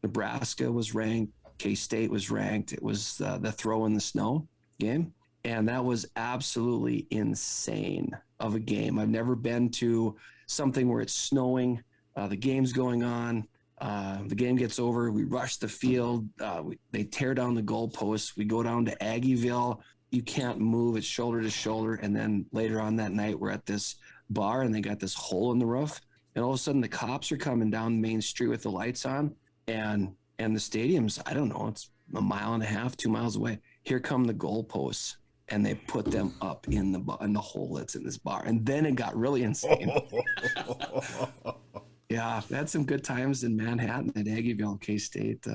Speaker 4: Nebraska was ranked. K-State was ranked. It was the throw in the snow game. And that was absolutely insane of a game. I've never been to something where it's snowing. The game's going on. The game gets over. We rush the field. They tear down the goalposts. We go down to Aggieville. You can't move. It's shoulder to shoulder. And then later on that night, we're at this bar, and they got this hole in the roof. And all of a sudden, the cops are coming down Main Street with the lights on. And the stadium's, I don't know, it's 1.5 miles, 2 miles away. here come the goalposts, and they put them up in the hole that's in this bar. And then it got really insane. Yeah, we had some good times in Manhattan at Aggieville, K-State.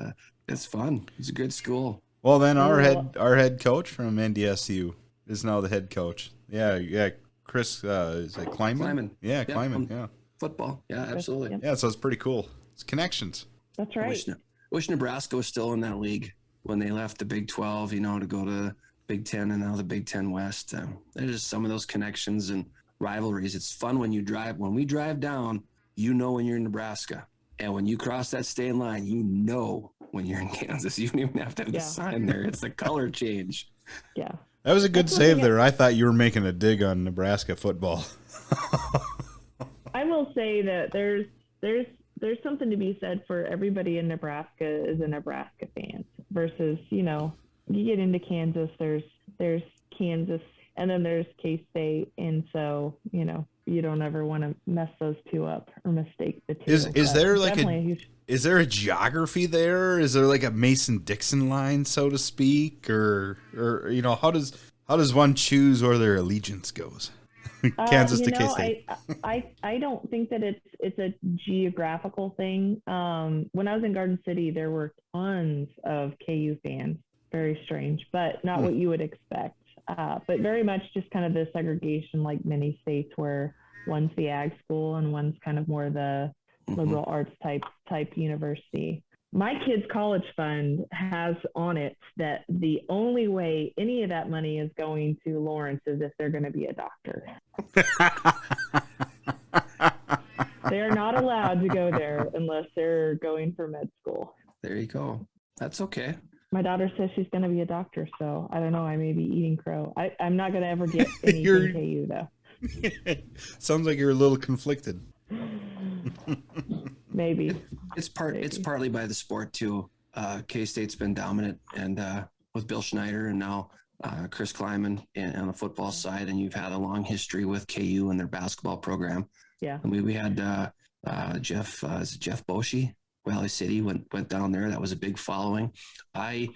Speaker 4: It's fun. It's a good school.
Speaker 1: Well, then our head coach from NDSU is now the head coach. Yeah, Chris is it Kleiman? Yeah, Kleiman. Yeah,
Speaker 4: football. Yeah, absolutely.
Speaker 1: Yeah, so it's pretty cool. It's connections.
Speaker 7: That's right.
Speaker 4: Wish Nebraska was still in that league when they left the Big 12, to go to Big 10 and now the Big 10 West. There's just some of those connections and rivalries. It's fun when you drive. When we drive down, when you're in Nebraska. And when you cross that state line, when you're in Kansas. You don't even have to have the sign there. It's the color change.
Speaker 7: Yeah.
Speaker 1: That was a good save there. I thought you were making a dig on Nebraska football.
Speaker 7: I will say that there's something to be said for everybody in Nebraska is a Nebraska fan versus, you get into Kansas, there's Kansas and then there's K-State. And so, you don't ever want to mess those two up or mistake the two.
Speaker 1: Is there like is there a geography there? Is there like a Mason-Dixon line, so to speak? Or how does one choose where their allegiance goes? Kansas to K-State.
Speaker 7: I don't think that it's a geographical thing. When I was in Garden City, there were tons of KU fans. Very strange, but not what you would expect. But very much just kind of the segregation, like many states, where one's the ag school and one's kind of more the liberal arts type university. My kid's college fund has on it that the only way any of that money is going to Lawrence is if they're going to be a doctor. They're not allowed to go there unless they're going for med school.
Speaker 4: There you go. That's okay.
Speaker 7: My daughter says she's going to be a doctor, so I don't know. I may be eating crow. I'm not going to ever get anything KU, though.
Speaker 1: Sounds like you're a little conflicted.
Speaker 7: Maybe.
Speaker 4: It's partly by the sport, too. K-State's been dominant, and with Bill Schneider and now Chris Kleiman on the football side, and you've had a long history with KU and their basketball program.
Speaker 7: Yeah.
Speaker 4: And we had Jeff Boschee. Valley City went down there. That was a big following. I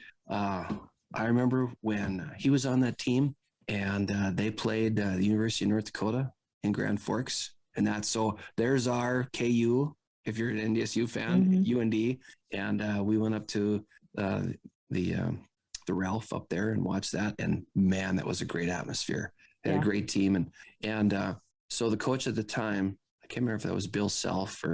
Speaker 4: remember when he was on that team, and they played the University of North Dakota in Grand Forks, and there's our KU. If you're an NDSU fan, UND, and we went up to the Ralph up there and watched that, and man, that was a great atmosphere. They had a great team, and so the coach at the time, I can't remember if that was Bill Self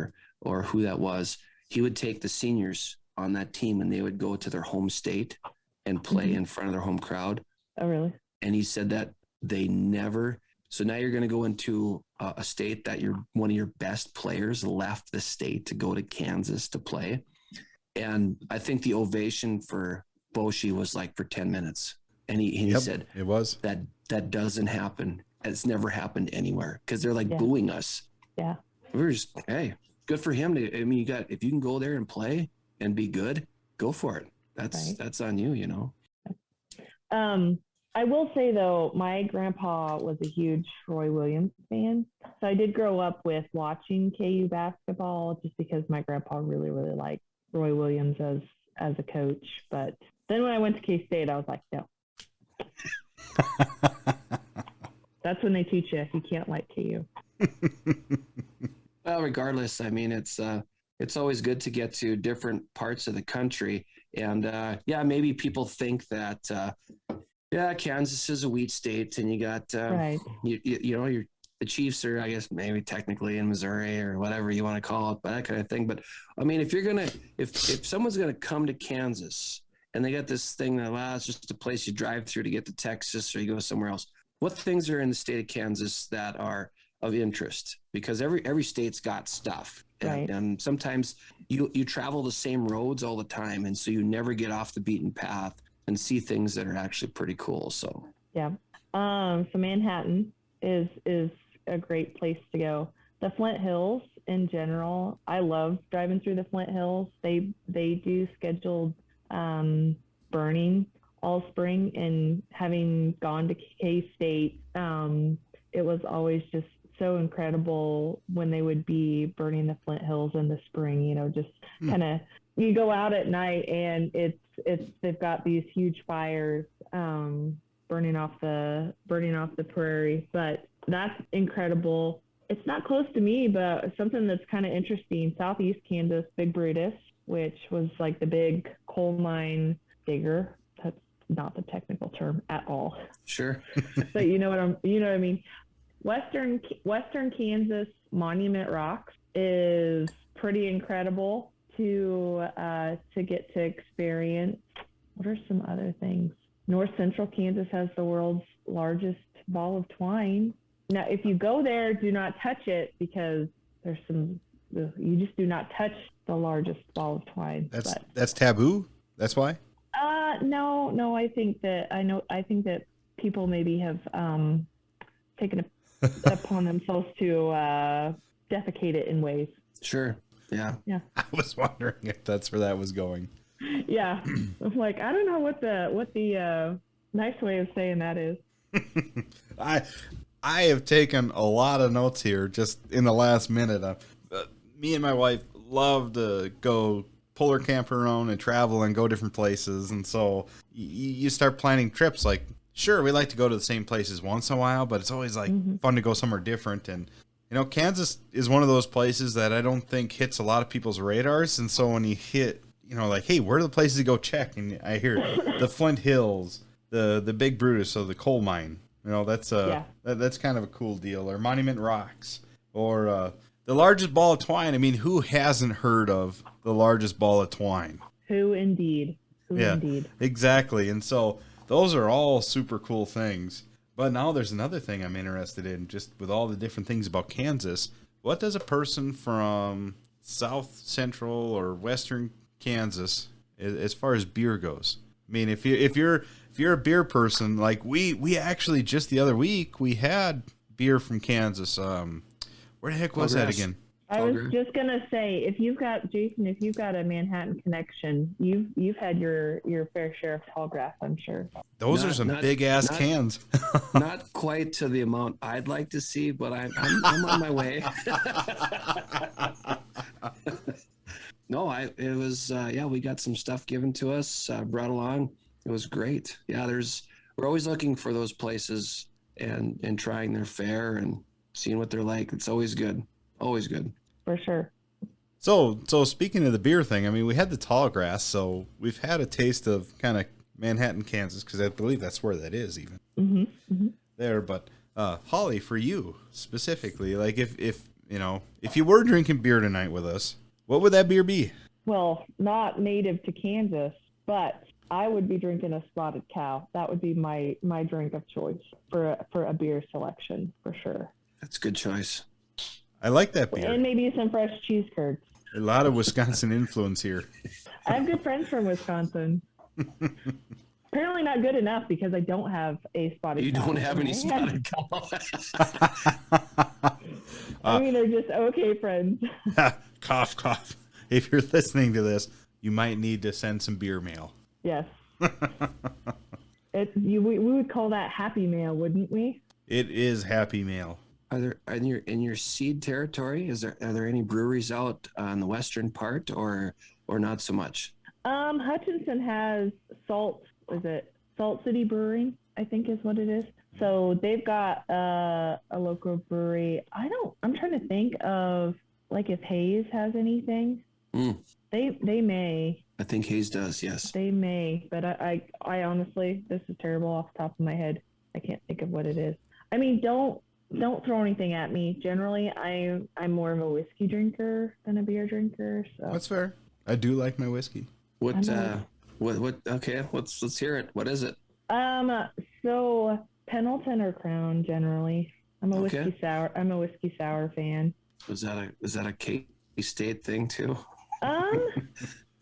Speaker 4: or who that was. He would take the seniors on that team and they would go to their home state and play in front of their home crowd.
Speaker 7: Oh, really?
Speaker 4: And he said that they never. So now you're going to go into a state that one of your best players left the state to go to Kansas to play. And I think the ovation for Boschee was like for 10 minutes. And he said,
Speaker 1: it was
Speaker 4: that doesn't happen. It's never happened anywhere because they're like booing us.
Speaker 7: Yeah.
Speaker 4: We were just, hey, good for him. If you can go there and play and be good, go for it. That's on you,
Speaker 7: I will say though, my grandpa was a huge Roy Williams fan. So I did grow up with watching KU basketball just because my grandpa really, really liked Roy Williams as a coach. But then when I went to K-State, I was like, no. That's when they teach you can't like KU.
Speaker 4: Well, regardless, it's always good to get to different parts of the country. And maybe people think that, Kansas is a wheat state, and you got,
Speaker 7: right.
Speaker 4: The Chiefs are, I guess, maybe technically in Missouri or whatever you want to call it, that kind of thing. But I mean, if someone's going to come to Kansas and they got this thing that, it's just a place you drive through to get to Texas or you go somewhere else, what things are in the state of Kansas that are of interest? Because every state's got stuff.
Speaker 7: Right.
Speaker 4: And sometimes you travel the same roads all the time. And so you never get off the beaten path and see things that are actually pretty cool. So,
Speaker 7: yeah. So Manhattan is a great place to go. The Flint Hills in general, I love driving through the Flint Hills. They do scheduled burning all spring, and having gone to K-State, it was always just so incredible when they would be burning the Flint Hills in the spring, just kind of, you go out at night and it's they've got these huge fires burning off the prairie, but that's incredible. It's not close to me, but something that's kind of interesting, Southeast Kansas, Big Brutus, which was like the big coal mine digger. That's not the technical term at all.
Speaker 4: Sure.
Speaker 7: But you know what I mean. Western Kansas Monument Rocks is pretty incredible to get to experience. What are some other things? North Central Kansas has the world's largest ball of twine. Now, if you go there, do not touch it, because there's you just do not touch the largest ball of twine.
Speaker 1: That's taboo. That's why.
Speaker 7: No. I think that people maybe have taken it upon themselves to defecate it in ways.
Speaker 4: Sure. Yeah.
Speaker 1: I was wondering if that's where that was going.
Speaker 7: Yeah. I'm like, I don't know what the nice way of saying that is.
Speaker 1: I have taken a lot of notes here just in the last minute. Me and my wife love to go pull our camper around and travel and go different places. And so you start planning trips. Like, sure, we like to go to the same places once in a while, but it's always like fun to go somewhere different. And, you know, Kansas is one of those places that I don't think hits a lot of people's radars. And so when you hit, you know, like, hey, where are the places to go check? And I hear the Flint Hills, the Big Brutus, so the coal mine. You know, that's that's kind of a cool deal. Or Monument Rocks, or the largest ball of twine. I mean, who hasn't heard of the largest ball of twine?
Speaker 7: Who indeed? Indeed?
Speaker 1: Exactly. And so those are all super cool things. But now there's another thing I'm interested in, just with all the different things about Kansas. What does a person from South Central or Western Kansas, as far as beer goes? I mean, if you're a beer person, like we actually just the other week we had beer from Kansas. Where the heck was that again?
Speaker 7: I was just gonna say, if you've got a Manhattan connection, you've had your fair share of Tallgrass, I'm sure.
Speaker 1: Those are some big ass cans.
Speaker 4: Not quite to the amount I'd like to see, but I'm on my way. No, it was we got some stuff given to us, brought along. It was great. Yeah, we're always looking for those places and trying their fare and seeing what they're like. It's always good. Always good.
Speaker 7: For sure.
Speaker 1: So speaking of the beer thing, I mean, we had the Tallgrass, so we've had a taste of kind of Manhattan, Kansas, because I believe that's where that is even there. But Holly, for you specifically, like if you were drinking beer tonight with us, what would that beer be?
Speaker 7: Well, not native to Kansas, but I would be drinking a Spotted Cow. That would be my drink of choice for a beer selection, for sure.
Speaker 4: That's a good choice.
Speaker 1: I like that beer.
Speaker 7: And maybe some fresh cheese curds.
Speaker 1: A lot of Wisconsin influence here.
Speaker 7: I have good friends from Wisconsin. Apparently not good enough, because I don't have a Spotted Cow.
Speaker 4: You don't have any Spotted Cow.
Speaker 7: I mean, they're just okay friends.
Speaker 1: Cough, cough. If you're listening to this, you might need to send some beer mail.
Speaker 7: Yes. We would call that happy mail, wouldn't we?
Speaker 1: It is happy mail.
Speaker 4: Are there in your seed territory? Are there any breweries out on the western part, or not so much?
Speaker 7: Hutchinson has Salt City Brewing, I think is what it is. So they've got a local brewery. I'm trying to think of, like, if Hayes has anything. They may.
Speaker 4: I think Hayes does, yes.
Speaker 7: They may, but I honestly, this is terrible off the top of my head. I can't think of what it is. I mean, don't throw anything at me. Generally, I'm more of a whiskey drinker than a beer drinker. So
Speaker 1: that's fair. I do like my whiskey.
Speaker 4: What? Okay, let's hear it. What is it?
Speaker 7: So Pendleton or Crown generally. I'm a whiskey sour fan.
Speaker 4: Was that a K-State thing too?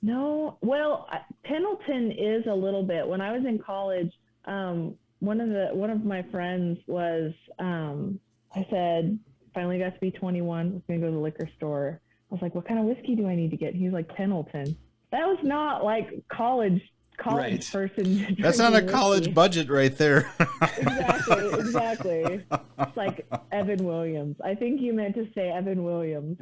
Speaker 7: No. Well, Pendleton is a little bit. When I was in college, one of my friends was, I said, finally got to be 21, was going to go to the liquor store. I was like, what kind of whiskey do I need to get? And he was like, Pendleton. That was not like college
Speaker 4: right.
Speaker 7: person.
Speaker 1: That's not a college budget right there.
Speaker 7: Exactly. It's like Evan Williams. I think you meant to say Evan Williams.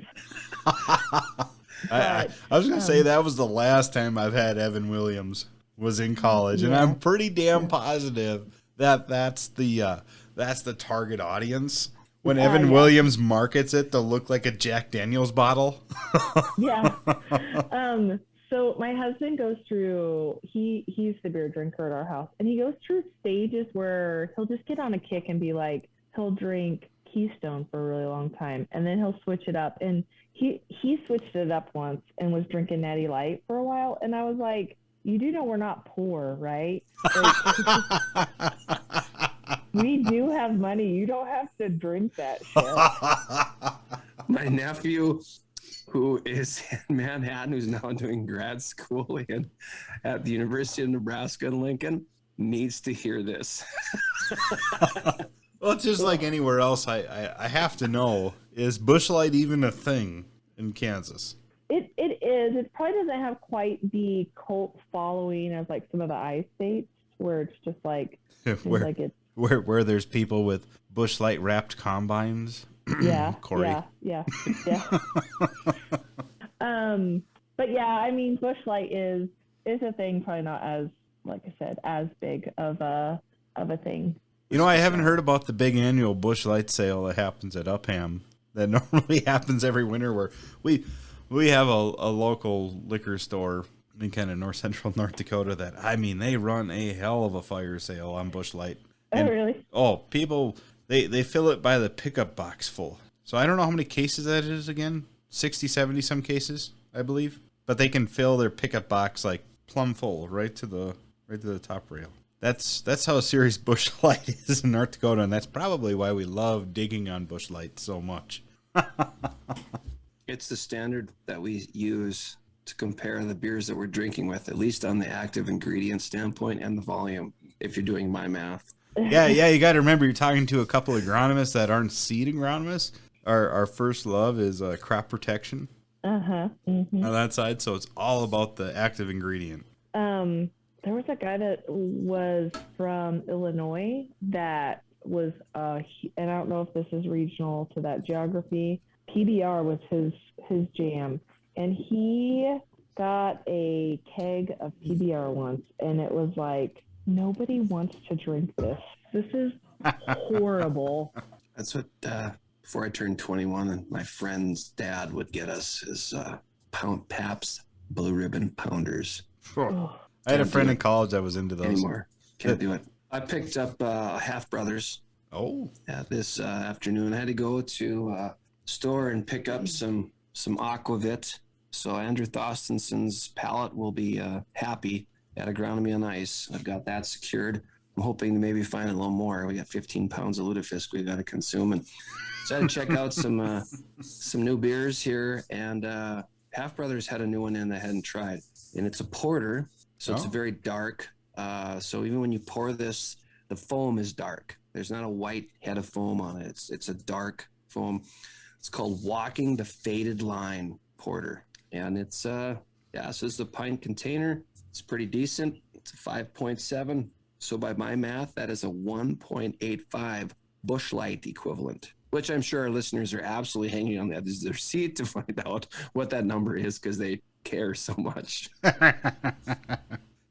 Speaker 1: I was going to say that was the last time I've had Evan Williams. was in college, and I'm pretty damn positive that that's the target audience. When Evan Williams markets it to look like a Jack Daniels bottle.
Speaker 7: Yeah. So my husband goes through, he's the beer drinker at our house, and he goes through stages where he'll just get on a kick and be like, he'll drink Keystone for a really long time, and then he'll switch it up. And he switched it up once and was drinking Natty Light for a while, and I was like, you do know we're not poor, right? Like, we do have money. You don't have to drink that shit.
Speaker 4: My nephew, who is in Manhattan, who's now doing grad school at the University of Nebraska in Lincoln, needs to hear this.
Speaker 1: Well, it's just like anywhere else. I have to know, is Busch Light even a thing in Kansas?
Speaker 7: It is. It probably doesn't have quite the cult following as like some of the I states, where it's just like
Speaker 1: where there's people with Busch Light wrapped combines.
Speaker 7: Yeah,
Speaker 1: Corey.
Speaker 7: yeah. But yeah, I mean, Busch Light is a thing. Probably not as, like I said, as big of a thing.
Speaker 1: You know, I haven't heard about the big annual Busch Light sale that happens at Upham. That normally happens every winter, where we have a local liquor store in kind of north central North Dakota that, I mean, they run a hell of a fire sale on Busch Light.
Speaker 7: Oh, really?
Speaker 1: Oh, people, they fill it by the pickup box full. So I don't know how many cases that is again. 60, 70 some cases, I believe. But they can fill their pickup box like plumb full right to the top rail. That's how serious Busch Light is in North Dakota, and that's probably why we love digging on Busch Light so much.
Speaker 4: It's the standard that we use to compare the beers that we're drinking with, at least on the active ingredient standpoint and the volume, if you're doing my math.
Speaker 1: Yeah, you got to remember you're talking to a couple of agronomists that aren't seed agronomists. Our first love is crop protection on that side, so it's all about the active ingredient.
Speaker 7: There was a guy that was from Illinois that was, and I don't know if this is regional to that geography. PBR was his jam, and he got a keg of PBR once, and it was like, nobody wants to drink this. This is horrible.
Speaker 4: That's what, before I turned 21, and my friend's dad would get us his Pabst Blue Ribbon Pounders.
Speaker 1: Sure. I had a friend in college that was into those.
Speaker 4: Anymore. Can't do it. I picked up Half Brothers.
Speaker 1: Oh.
Speaker 4: This afternoon. I had to go to a store and pick up some Aquavit. So Andrew Thostenson's palate will be happy at Agronomy on Ice. I've got that secured. I'm hoping to maybe find a little more. We got 15 pounds of lutefisk we got to consume. And so I had to check out some new beers here. And Half Brothers had a new one in that I hadn't tried. And it's a porter. So it's very dark. So even when you pour this, the foam is dark. There's not a white head of foam on it. It's a dark foam. It's called Walking the Faded Line Porter. And it's, so this is a pint container. It's pretty decent. It's a 5.7. So by my math, that is a 1.85 Busch Light equivalent, which I'm sure our listeners are absolutely hanging on the edge of their seat to find out what that number is because they care so much.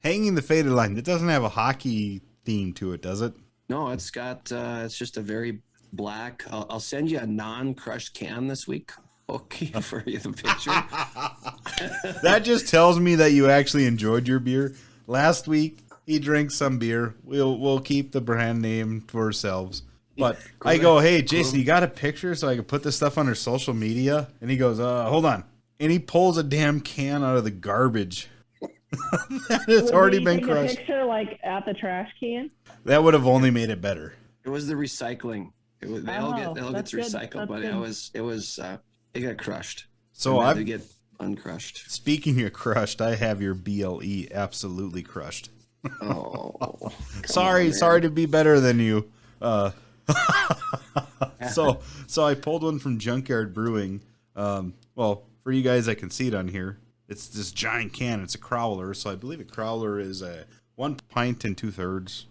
Speaker 1: Hanging the Faded Line. It doesn't have a hockey theme to it, does it?
Speaker 4: No, it's got, it's just a very black. I'll send you a non-crushed can this week. Okay, for you the picture.
Speaker 1: That just tells me that you actually enjoyed your beer. Last week, he drank some beer. We'll keep the brand name to ourselves. But I go, hey, Jason, you got a picture so I can put this stuff on our social media? And he goes, hold on. And he pulls a damn can out of the garbage. That has already been crushed.
Speaker 7: A picture like at the trash can?
Speaker 1: That would have only made it better.
Speaker 4: It was the recycling. It was, they all gets recycled, but it got crushed.
Speaker 1: So I
Speaker 4: get uncrushed.
Speaker 1: Speaking of crushed, I have your BLE absolutely crushed.
Speaker 4: Oh,
Speaker 1: sorry to be better than you. So I pulled one from Junkyard Brewing. Well, for you guys that can see it on here, it's this giant can. It's a crowler, so I believe a crowler is a 1 pint and 2/3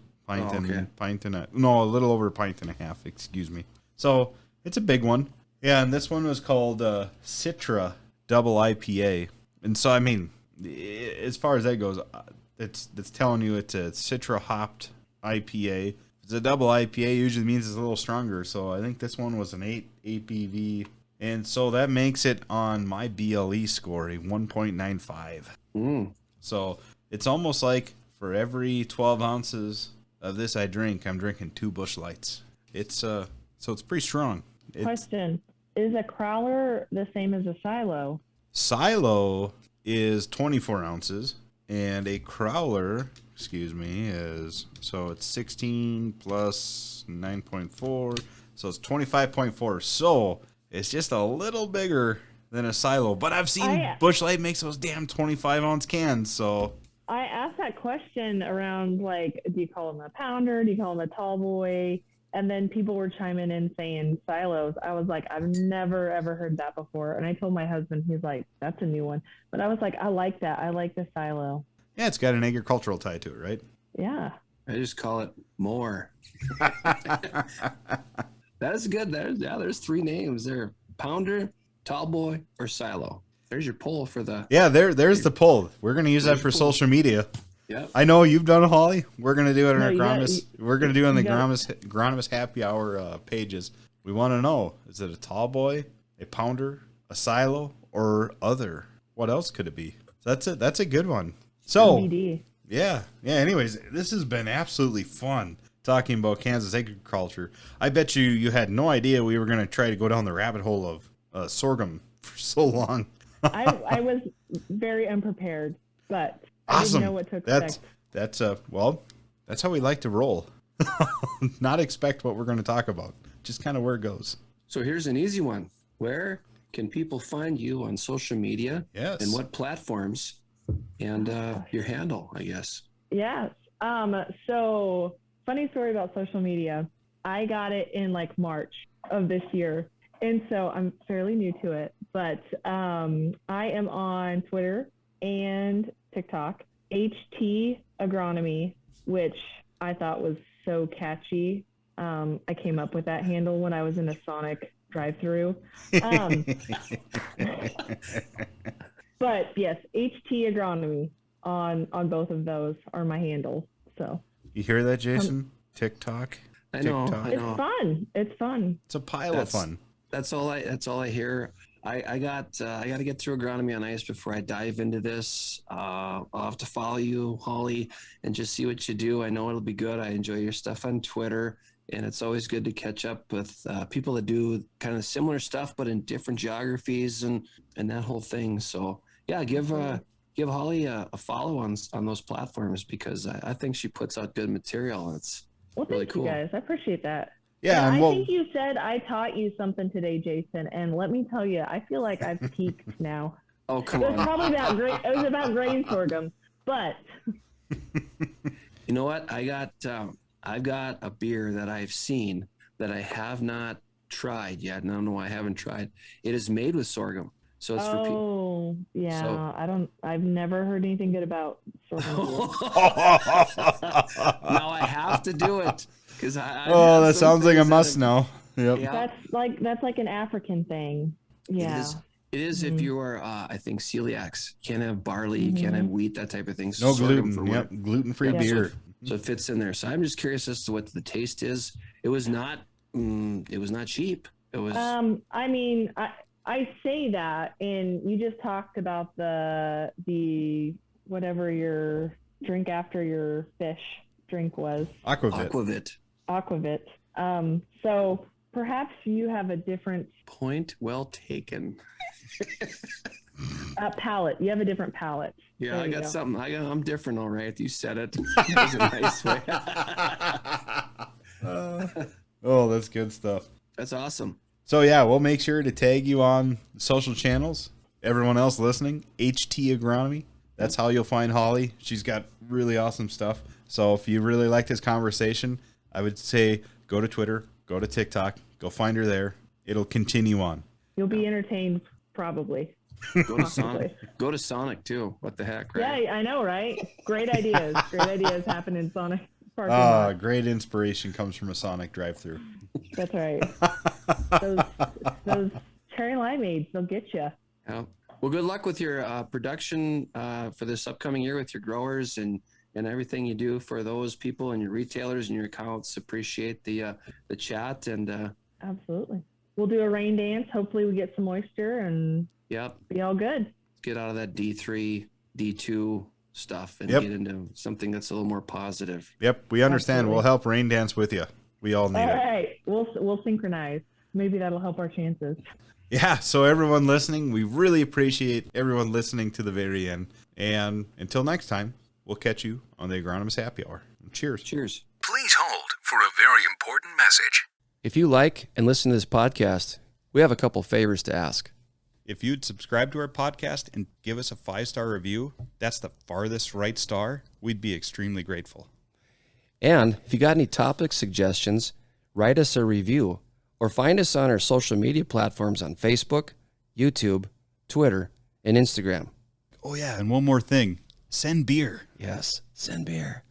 Speaker 1: pint and a little over a pint and a half. Excuse me. So it's a big one. Yeah, and this one was called Citra Double IPA. And so I mean, as far as that goes, it's telling you it's a citra hopped IPA. It's a double IPA, usually means it's a little stronger. So I think this one was an 8 ABV. And so that makes it on my BLE score a 1.95. So it's almost like for every 12 ounces of this I drink, I'm drinking 2 Busch Lights. So it's pretty strong.
Speaker 7: Question: is a crowler the same as a silo?
Speaker 1: Silo is 24 ounces, and a crowler, is, so it's 16 plus 9.4, so it's 25.4. So it's just a little bigger than a silo, but I've seen Busch Light makes those damn 25-ounce cans, so.
Speaker 7: I asked that question around, like, do you call them a pounder? Do you call them a tall boy? And then people were chiming in saying silos. I was like, I've never, ever heard that before. And I told my husband, he's like, that's a new one. But I was like, I like that. I like the silo.
Speaker 1: Yeah, it's got an agricultural tie to it, right?
Speaker 7: Yeah.
Speaker 4: I just call it more. That is good. There's 3 names there: pounder, tall boy, or silo. There's your poll for the.
Speaker 1: Yeah, there's the poll. We're gonna use that for social media.
Speaker 4: Yeah.
Speaker 1: I know you've done it, Holly. We're gonna do it on our
Speaker 7: No,
Speaker 1: agronomist. We're gonna do it on the
Speaker 7: you got
Speaker 1: agronomist happy hour pages. We want to know: is it a tall boy, a pounder, a silo, or other? What else could it be? So that's a good one. So
Speaker 7: DVD.
Speaker 1: yeah. Anyways, this has been absolutely fun talking about Kansas agriculture. I bet you had no idea we were gonna try to go down the rabbit hole of sorghum for so long.
Speaker 7: I was very unprepared, but I
Speaker 1: Awesome.
Speaker 7: didn't know what to expect.
Speaker 1: That's how we like to roll. Not expect what we're going to talk about. Just kind of where it goes.
Speaker 4: So here's an easy one. Where can people find you on social media?
Speaker 1: Yes.
Speaker 4: And what platforms? And your handle, I guess.
Speaker 7: Yes. So funny story about social media. I got it in like March of this year. And so I'm fairly new to it, but I am on Twitter and TikTok, HT Agronomy, which I thought was so catchy. I came up with that handle when I was in a Sonic drive-through. But yes, HT Agronomy on both of those are my handles. So
Speaker 1: You hear that, Jason? TikTok.
Speaker 4: I know.
Speaker 1: TikTok.
Speaker 4: I
Speaker 7: it's
Speaker 4: know.
Speaker 7: fun. It's fun.
Speaker 1: It's a pile of fun.
Speaker 4: That's all I hear. I got to get through agronomy on ice before I dive into this. I'll have to follow you, Holly, and just see what you do. I know it'll be good. I enjoy your stuff on Twitter, and it's always good to catch up with people that do kind of similar stuff, but in different geographies and that whole thing. So yeah, give Holly a follow on those platforms, because I think she puts out good material. It's really
Speaker 7: thank
Speaker 4: cool.
Speaker 7: you guys. I appreciate that.
Speaker 1: Yeah, and
Speaker 7: I
Speaker 1: well,
Speaker 7: think you said I taught you something today, Jason, and let me tell you, I feel like I've peaked now.
Speaker 4: Oh, come
Speaker 7: It was
Speaker 4: on.
Speaker 7: probably it was about grain sorghum, but
Speaker 4: You know what? I've got a beer that I've seen that I have not tried yet. And I don't know why I haven't tried. It is made with sorghum. So it's for people.
Speaker 7: Yeah,
Speaker 4: So-
Speaker 7: I've never heard anything good about sorghum beer.
Speaker 4: Now I have to do it.
Speaker 1: oh, that sounds like a must now. Yep.
Speaker 4: Yeah.
Speaker 7: That's like an African thing. Yeah.
Speaker 4: It is if you are, I think, celiacs. You can't have barley, you can't have wheat, that type of thing.
Speaker 1: No
Speaker 4: Sorghum
Speaker 1: gluten.
Speaker 4: for
Speaker 1: Yep.
Speaker 4: women.
Speaker 1: Gluten-free
Speaker 7: Yeah.
Speaker 1: beer.
Speaker 4: So it fits in there. So I'm just curious as to what the taste is. It was not cheap. It was.
Speaker 7: I mean, I say that, and you just talked about the whatever your drink after your fish drink was.
Speaker 1: Aquavit.
Speaker 4: Aquavit.
Speaker 7: So perhaps you have a different
Speaker 4: Point well taken.
Speaker 7: palate. You have a different palate.
Speaker 4: Yeah,
Speaker 7: There
Speaker 4: I
Speaker 7: you
Speaker 4: got
Speaker 7: go.
Speaker 4: something. I'm different, all right. You said it. That was a nice way.
Speaker 1: Oh, that's good stuff.
Speaker 4: That's awesome.
Speaker 1: So yeah, we'll make sure to tag you on the social channels. Everyone else listening, HT Agronomy. That's how you'll find Holly. She's got really awesome stuff. So if you really like this conversation, I would say go to Twitter, go to TikTok, go find her there. It'll continue on.
Speaker 7: You'll be entertained, probably.
Speaker 4: Go to Sonic. Go to Sonic too. What the heck, right?
Speaker 7: Yeah, I know, right? Great ideas. Great ideas happen in Sonic parking lot.
Speaker 1: Great inspiration comes from a Sonic drive-through.
Speaker 7: That's right. Those cherry limeades, they'll get you.
Speaker 4: Yeah. Well, good luck with your production for this upcoming year with your growers and everything you do for those people and your retailers and your accounts. Appreciate the chat and
Speaker 7: Absolutely. We'll do a rain dance. Hopefully we get some moisture and be all good.
Speaker 4: Get out of that D3, D2 stuff and
Speaker 1: Yep.
Speaker 4: get into something that's a little more positive.
Speaker 1: Yep, we understand.
Speaker 7: Absolutely.
Speaker 1: We'll help rain dance with you. We all need
Speaker 7: All
Speaker 1: it.
Speaker 7: right. We'll synchronize. Maybe that'll help our chances.
Speaker 1: Yeah, so everyone listening, we really appreciate everyone listening to the very end. And until next time, we'll catch you on the Agronomist Happy Hour. Cheers.
Speaker 4: Cheers.
Speaker 8: Please hold for a very important message.
Speaker 2: If you like and listen to this podcast, we have a couple favors to ask.
Speaker 1: If you'd subscribe to our podcast and give us a 5-star review, that's the farthest right star, we'd be extremely grateful.
Speaker 2: And if you got any topic suggestions, write us a review or find us on our social media platforms on Facebook, YouTube, Twitter, and Instagram.
Speaker 1: Oh yeah, and one more thing. Send beer.
Speaker 2: Yes, send beer.